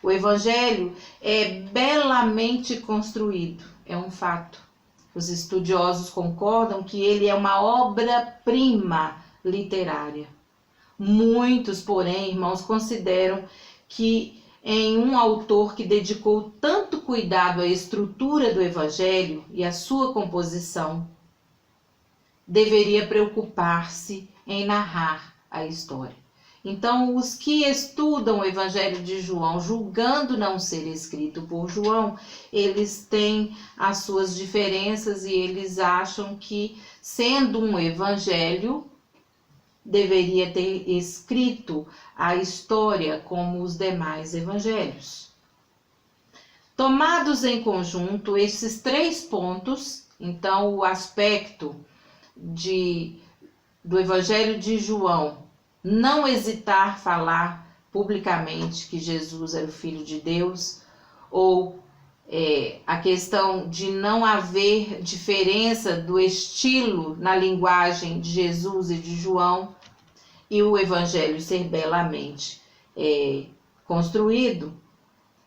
O evangelho é belamente construído, é um fato. Os estudiosos concordam que ele é uma obra-prima literária. Muitos, porém, irmãos, consideram que em um autor que dedicou tanto cuidado à estrutura do evangelho e à sua composição, deveria preocupar-se em narrar a história. Então, os que estudam o Evangelho de João, julgando não ser escrito por João, eles têm as suas diferenças e eles acham que, sendo um evangelho, deveria ter escrito a história como os demais evangelhos. Tomados em conjunto, esses 3 pontos, então o aspecto do Evangelho de João, não hesitar falar publicamente que Jesus era o Filho de Deus, ou a questão de não haver diferença do estilo na linguagem de Jesus e de João, e o Evangelho ser belamente construído,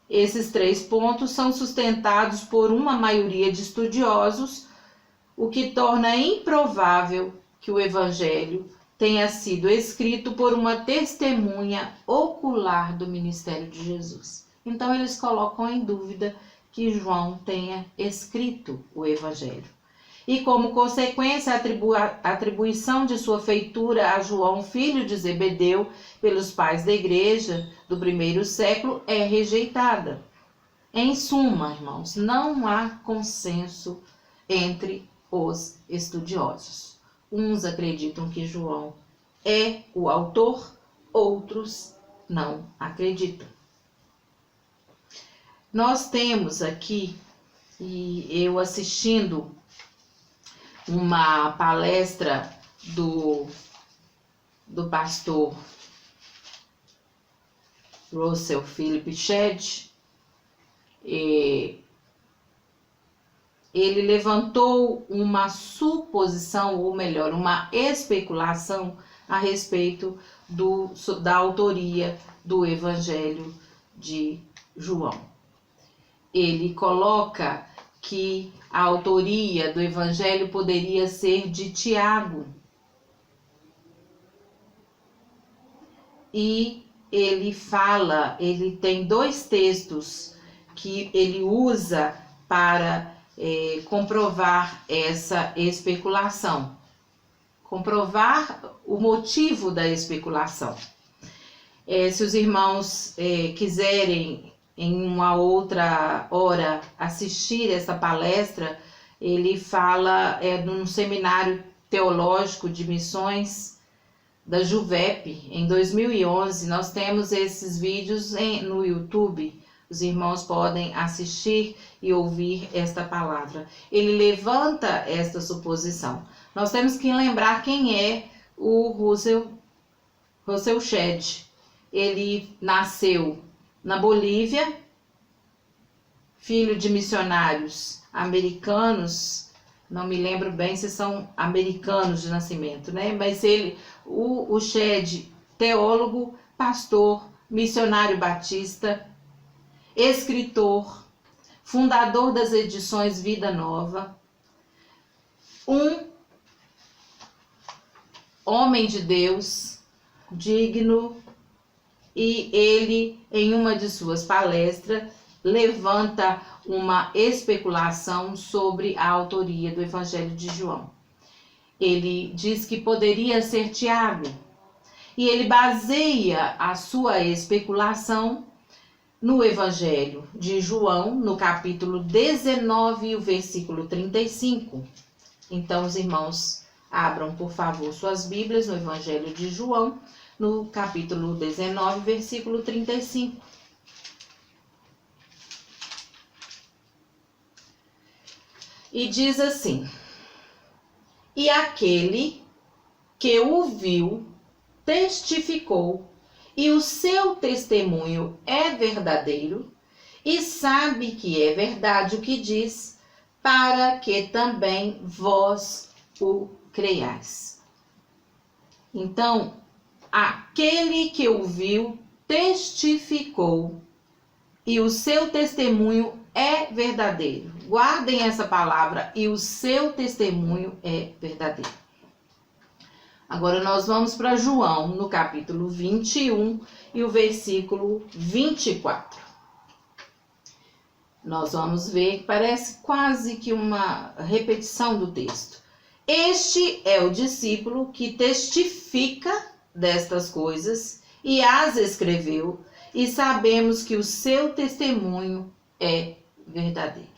esses 3 pontos são sustentados por uma maioria de estudiosos, o que torna improvável que o Evangelho tenha sido escrito por uma testemunha ocular do ministério de Jesus. Então, eles colocam em dúvida que João tenha escrito o Evangelho. E, como consequência, a atribuição de sua feitura a João, filho de Zebedeu, pelos pais da igreja do primeiro século, é rejeitada. Em suma, irmãos, não há consenso entre os estudiosos. Uns acreditam que João é o autor, outros não acreditam. Nós temos aqui, e eu assistindo uma palestra do pastor Russell Philip Shedd, ele levantou uma suposição, ou melhor, uma especulação a respeito da autoria do Evangelho de João. Ele coloca que a autoria do Evangelho poderia ser de Tiago. E ele tem 2 textos que ele usa para comprovar essa especulação. Comprovar o motivo da especulação. Se os irmãos quiserem, em uma outra hora, assistir essa palestra, ele fala num seminário teológico de missões da JUVEP, em 2011. Nós temos esses vídeos no YouTube. Os irmãos podem assistir e ouvir esta palavra. Ele levanta esta suposição. Nós temos que lembrar quem é o Russell Shedd. Ele nasceu na Bolívia, filho de missionários americanos. Não me lembro bem se são americanos de nascimento, né? Mas o Shedd, teólogo, pastor, missionário batista, escritor, fundador das edições Vida Nova, um homem de Deus, digno, e ele, em uma de suas palestras, levanta uma especulação sobre a autoria do Evangelho de João. Ele diz que poderia ser Tiago, e ele baseia a sua especulação no Evangelho de João, no capítulo 19, o versículo 35. Então, os irmãos, abram, por favor, suas Bíblias no Evangelho de João, no capítulo 19, versículo 35. E diz assim: e aquele que o viu testificou, e o seu testemunho é verdadeiro, e sabe que é verdade o que diz, para que também vós o creiais. Então, aquele que o viu testificou, e o seu testemunho é verdadeiro. Guardem essa palavra, e o seu testemunho é verdadeiro. Agora nós vamos para João, no capítulo 21 e o versículo 24. Nós vamos ver, parece quase que uma repetição do texto. Este é o discípulo que testifica destas coisas e as escreveu, e sabemos que o seu testemunho é verdadeiro.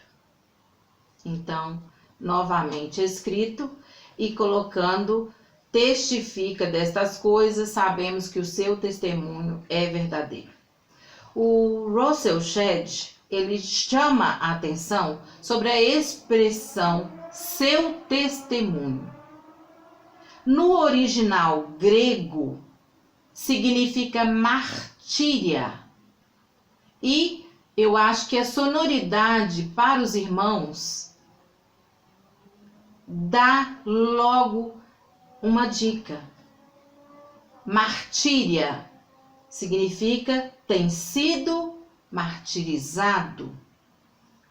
Então, novamente escrito e colocando, testifica destas coisas, sabemos que o seu testemunho é verdadeiro. O Russell Shedd, ele chama a atenção sobre a expressão seu testemunho. No original grego, significa martíria. E eu acho que a sonoridade para os irmãos dá logo uma dica. Martíria significa tem sido martirizado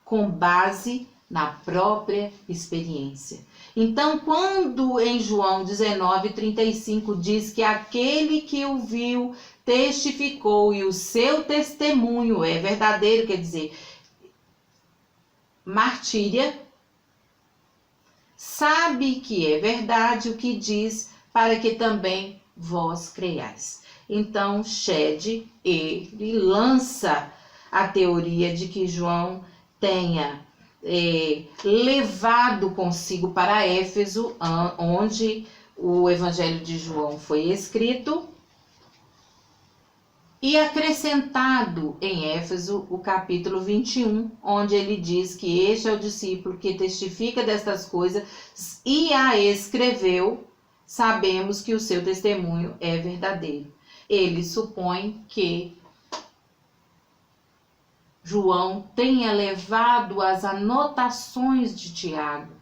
com base na própria experiência. Então, quando em João 19:35 diz que aquele que o viu testificou e o seu testemunho é verdadeiro, quer dizer, martíria, sabe que é verdade o que diz, para que também vós creiais. Então, Shedd, ele lança a teoria de que João tenha levado consigo para Éfeso, onde o Evangelho de João foi escrito, e acrescentado em Éfeso o capítulo 21, onde ele diz que este é o discípulo que testifica destas coisas e a escreveu, sabemos que o seu testemunho é verdadeiro. Ele supõe que João tenha levado as anotações de Tiago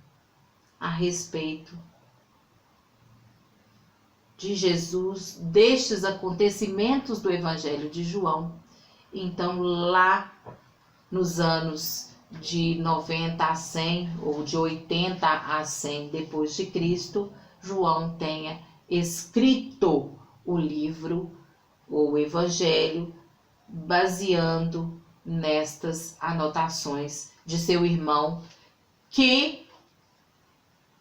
a respeito de Jesus, destes acontecimentos do Evangelho de João. Então, lá nos anos de 90 a 100, ou de 80 a 100 depois de Cristo, João tenha escrito o livro, ou o Evangelho, baseando nestas anotações de seu irmão, que,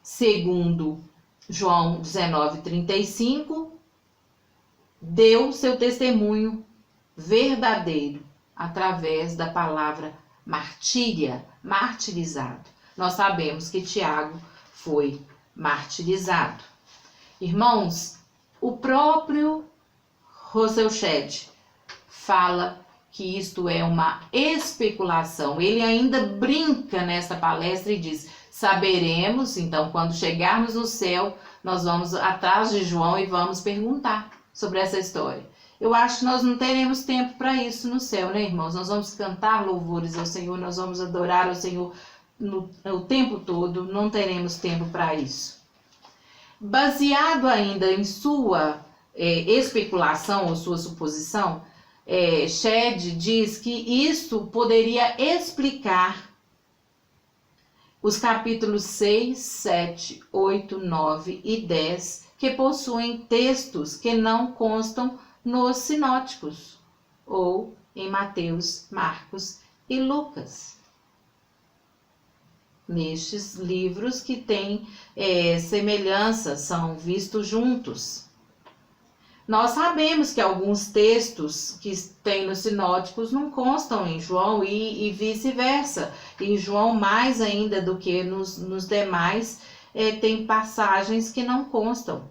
segundo João 19:35, deu seu testemunho verdadeiro através da palavra martíria, martirizado. Nós sabemos que Tiago foi martirizado. Irmãos, o próprio Russell Shedd fala que isto é uma especulação. Ele ainda brinca nesta palestra e diz: saberemos, então, quando chegarmos no céu, nós vamos atrás de João e vamos perguntar sobre essa história. Eu acho que nós não teremos tempo para isso no céu, né, irmãos? Nós vamos cantar louvores ao Senhor, nós vamos adorar ao Senhor o tempo todo, não teremos tempo para isso. Baseado ainda em sua especulação ou sua suposição, Shedd diz que isso poderia explicar os capítulos 6, 7, 8, 9 e 10, que possuem textos que não constam nos sinóticos, ou em Mateus, Marcos e Lucas. Nestes livros que têm semelhança, são vistos juntos. Nós sabemos que alguns textos que tem nos sinóticos não constam em João e vice-versa. Em João, mais ainda do que nos demais, tem passagens que não constam.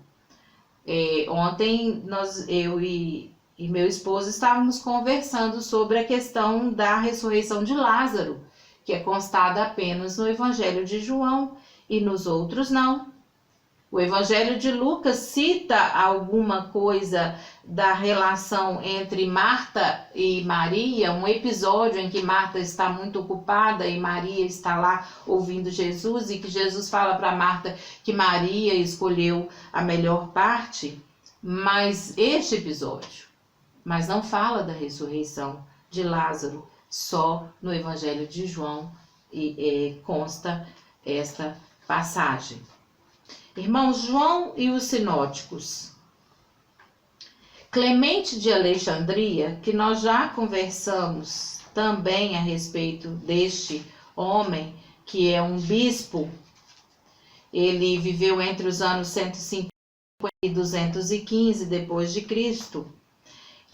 Ontem eu e meu esposo estávamos conversando sobre a questão da ressurreição de Lázaro, que é constada apenas no Evangelho de João e nos outros não. O Evangelho de Lucas cita alguma coisa da relação entre Marta e Maria, um episódio em que Marta está muito ocupada e Maria está lá ouvindo Jesus, e que Jesus fala para Marta que Maria escolheu a melhor parte, mas este episódio, mas não fala da ressurreição de Lázaro, só no Evangelho de João consta esta passagem. Irmãos, João e os sinóticos. Clemente de Alexandria, que nós já conversamos também a respeito deste homem, que é um bispo, ele viveu entre os anos 150 e 215 depois de Cristo.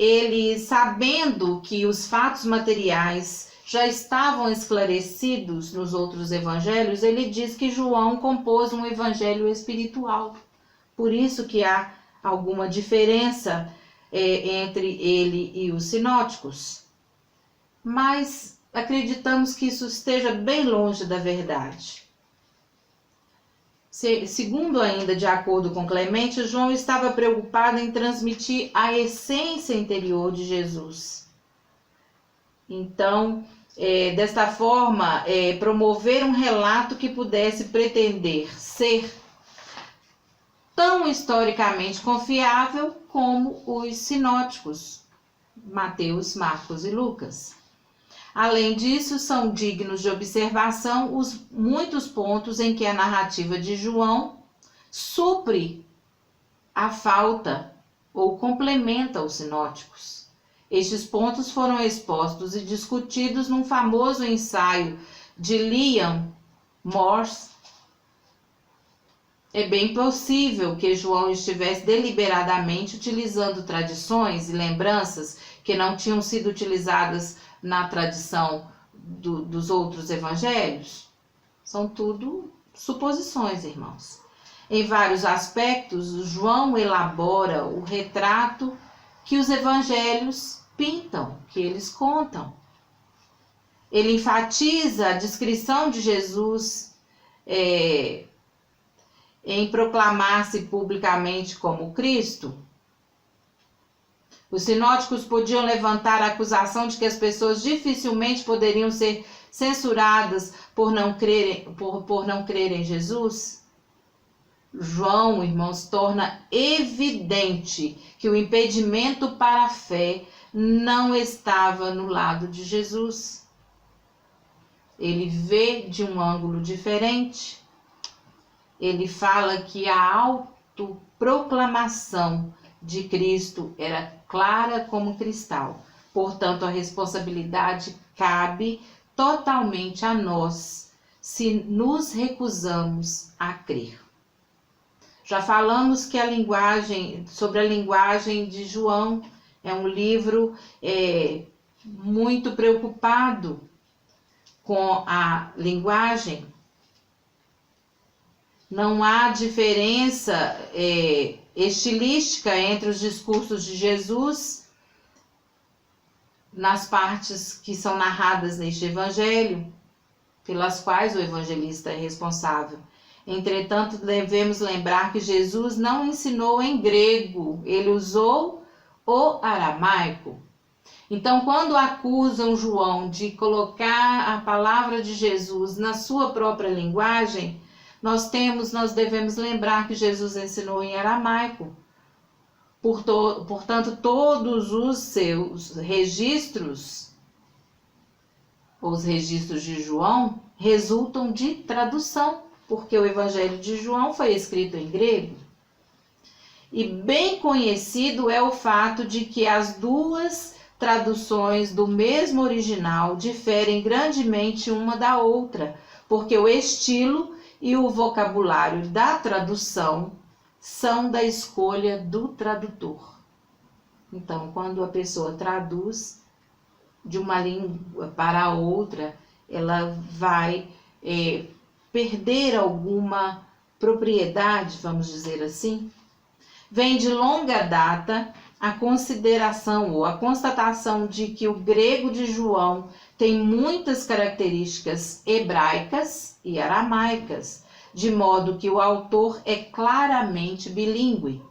ele, sabendo que os fatos materiais já estavam esclarecidos nos outros evangelhos, ele diz que João compôs um evangelho espiritual. Por isso que há alguma diferença entre ele e os sinóticos. Mas acreditamos que isso esteja bem longe da verdade. Segundo ainda, de acordo com Clemente, João estava preocupado em transmitir a essência interior de Jesus. Então, desta forma, promover um relato que pudesse pretender ser tão historicamente confiável como os sinóticos, Mateus, Marcos e Lucas. Além disso, são dignos de observação os muitos pontos em que a narrativa de João supre a falta ou complementa os sinóticos. Estes pontos foram expostos e discutidos num famoso ensaio de Liam Morse. É bem possível que João estivesse deliberadamente utilizando tradições e lembranças que não tinham sido utilizadas na tradição dos outros evangelhos. São tudo suposições, irmãos. Em vários aspectos, João elabora o retrato que os evangelhos pintam, que eles contam. Ele enfatiza a descrição de Jesus em proclamar-se publicamente como Cristo. Os sinóticos podiam levantar a acusação de que as pessoas dificilmente poderiam ser censuradas por não crerem em Jesus. João, irmãos, torna evidente que o impedimento para a fé não estava no lado de Jesus. Ele vê de um ângulo diferente. Ele fala que a autoproclamação de Cristo era clara como cristal. Portanto, a responsabilidade cabe totalmente a nós se nos recusamos a crer. Já falamos que sobre a linguagem de João, é um livro muito preocupado com a linguagem. Não há diferença estilística entre os discursos de Jesus nas partes que são narradas neste evangelho, pelas quais o evangelista é responsável. Entretanto, devemos lembrar que Jesus não ensinou em grego, ele usou o aramaico. Então, quando acusam João de colocar a palavra de Jesus na sua própria linguagem, nós devemos lembrar que Jesus ensinou em aramaico. Portanto, todos os seus registros, os registros de João, resultam de tradução, porque o Evangelho de João foi escrito em grego. E bem conhecido é o fato de que as duas traduções do mesmo original diferem grandemente uma da outra, porque o estilo e o vocabulário da tradução são da escolha do tradutor. Então, quando a pessoa traduz de uma língua para a outra, ela vai perder alguma propriedade, vamos dizer assim. Vem de longa data a consideração ou a constatação de que o grego de João tem muitas características hebraicas e aramaicas, de modo que o autor é claramente bilíngue.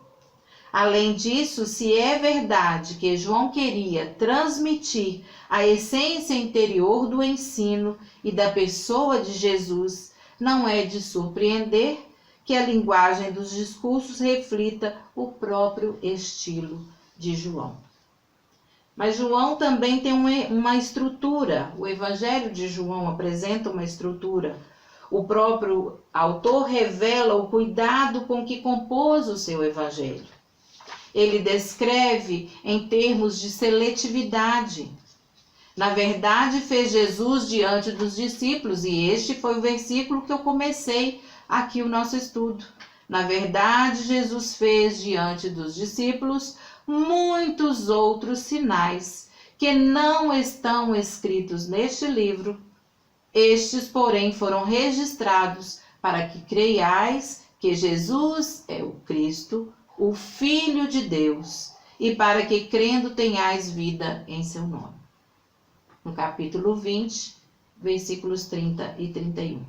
Além disso, se é verdade que João queria transmitir a essência interior do ensino e da pessoa de Jesus, não é de surpreender que a linguagem dos discursos reflita o próprio estilo de João. Mas João também tem uma estrutura. O Evangelho de João apresenta uma estrutura. O próprio autor revela o cuidado com que compôs o seu Evangelho. Ele descreve em termos de seletividade. Na verdade, fez Jesus diante dos discípulos, e este foi o versículo que eu comecei aqui o nosso estudo. Na verdade, Jesus fez diante dos discípulos muitos outros sinais que não estão escritos neste livro. Estes, porém, foram registrados para que creiais que Jesus é o Cristo, o Filho de Deus, e para que, crendo, tenhais vida em seu nome. No capítulo 20, versículos 30 e 31.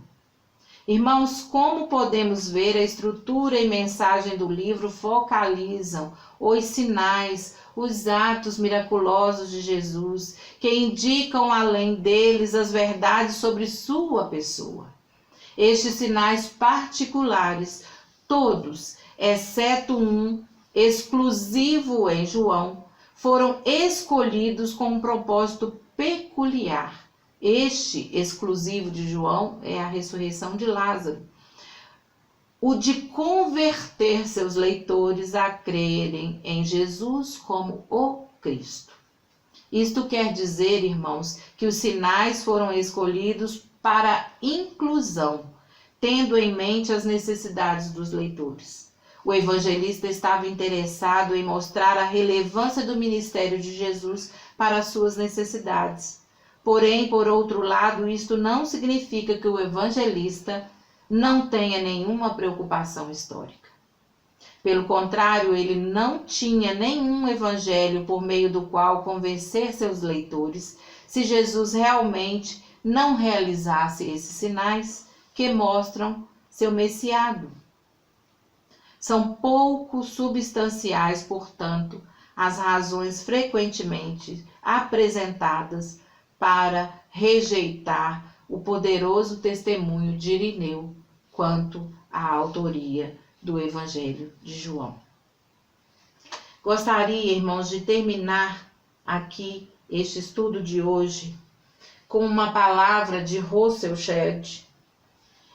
Irmãos, como podemos ver, a estrutura e mensagem do livro focalizam os sinais, os atos miraculosos de Jesus, que indicam além deles as verdades sobre sua pessoa. Estes sinais particulares, todos, exceto um, exclusivo em João, foram escolhidos com um propósito peculiar. Este exclusivo de João é a ressurreição de Lázaro, o de converter seus leitores a crerem em Jesus como o Cristo. Isto quer dizer, irmãos, que os sinais foram escolhidos para inclusão, tendo em mente as necessidades dos leitores. O evangelista estava interessado em mostrar a relevância do ministério de Jesus para as suas necessidades. Porém, por outro lado, isto não significa que o evangelista não tenha nenhuma preocupação histórica. Pelo contrário, ele não tinha nenhum evangelho por meio do qual convencer seus leitores se Jesus realmente não realizasse esses sinais que mostram seu messiado. São pouco substanciais, portanto, as razões frequentemente apresentadas para rejeitar o poderoso testemunho de Irineu quanto à autoria do Evangelho de João. Gostaria, irmãos, de terminar aqui este estudo de hoje com uma palavra de Russell Shedd,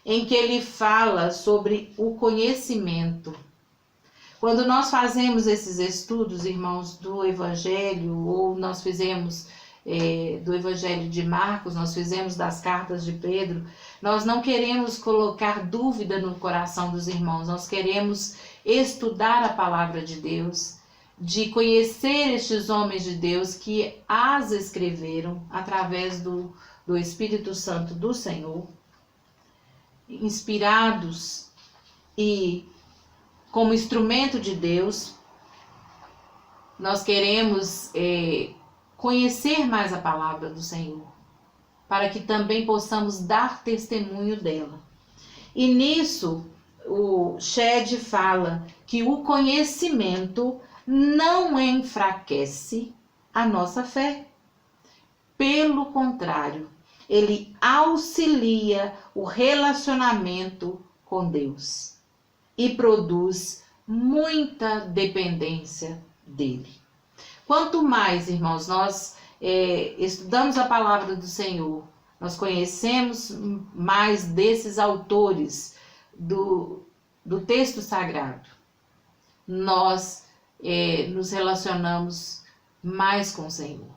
em que ele fala sobre o conhecimento. Quando nós fazemos esses estudos, irmãos, do Evangelho, ou nós fizemos do Evangelho de Marcos, nós fizemos das cartas de Pedro, nós não queremos colocar dúvida no coração dos irmãos, nós queremos estudar a palavra de Deus, de conhecer estes homens de Deus que as escreveram através do Espírito Santo do Senhor, inspirados e como instrumento de Deus. Nós queremos conhecer mais a palavra do Senhor, para que também possamos dar testemunho dela. E nisso, o Shedd fala que o conhecimento não enfraquece a nossa fé. Pelo contrário, ele auxilia o relacionamento com Deus e produz muita dependência dele. Quanto mais, irmãos, nós estudamos a palavra do Senhor, nós conhecemos mais desses autores do texto sagrado, nós nos relacionamos mais com o Senhor.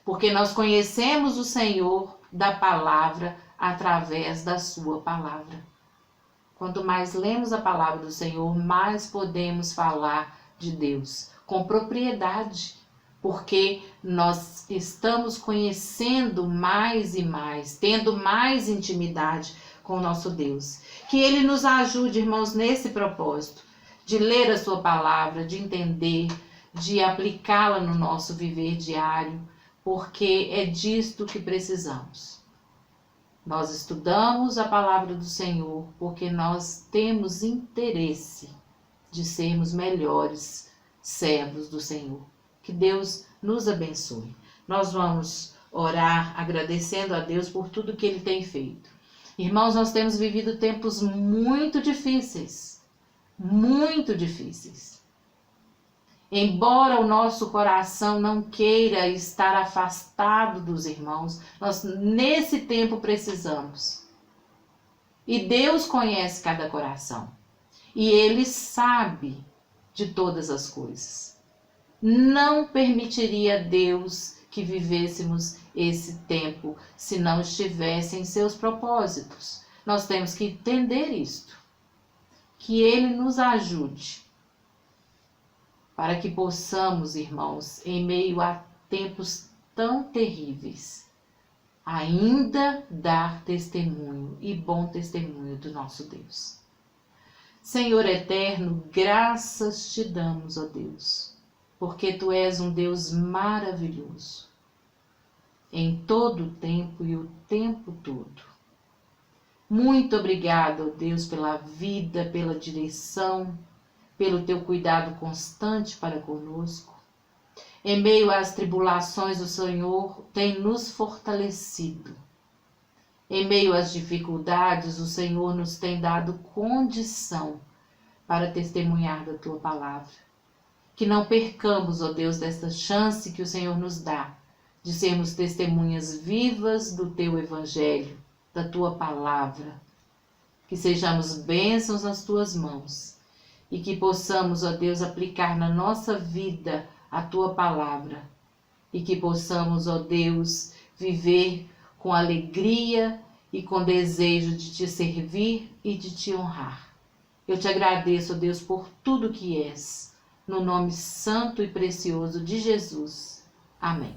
Porque nós conhecemos o Senhor da palavra através da sua palavra. Quanto mais lemos a palavra do Senhor, mais podemos falar de Deus com propriedade, porque nós estamos conhecendo mais e mais, tendo mais intimidade com o nosso Deus. Que Ele nos ajude, irmãos, nesse propósito, de ler a sua palavra, de entender, de aplicá-la no nosso viver diário, porque é disto que precisamos. Nós estudamos a palavra do Senhor porque nós temos interesse de sermos melhores servos do Senhor. Que Deus nos abençoe. Nós vamos orar agradecendo a Deus por tudo que Ele tem feito. Irmãos, nós temos vivido tempos muito difíceis. Muito difíceis. Embora o nosso coração não queira estar afastado dos irmãos, nós nesse tempo precisamos. E Deus conhece cada coração. E Ele sabe de todas as coisas. Não permitiria Deus que vivêssemos esse tempo se não estivesse em seus propósitos. Nós temos que entender isto. Que Ele nos ajude para que possamos, irmãos, em meio a tempos tão terríveis, ainda dar testemunho e bom testemunho do nosso Deus. Senhor eterno, graças te damos, ó Deus, porque tu és um Deus maravilhoso, em todo o tempo e o tempo todo. Muito obrigado, ó Deus, pela vida, pela direção, pelo teu cuidado constante para conosco. Em meio às tribulações, o Senhor tem nos fortalecido. Em meio às dificuldades, o Senhor nos tem dado condição para testemunhar da tua palavra. Que não percamos, ó Deus, desta chance que o Senhor nos dá de sermos testemunhas vivas do teu evangelho, da tua palavra. Que sejamos bênçãos nas tuas mãos e que possamos, ó Deus, aplicar na nossa vida a tua palavra e que possamos, ó Deus, viver com alegria e com desejo de te servir e de te honrar. Eu te agradeço, ó Deus, por tudo que és, no nome santo e precioso de Jesus. Amém.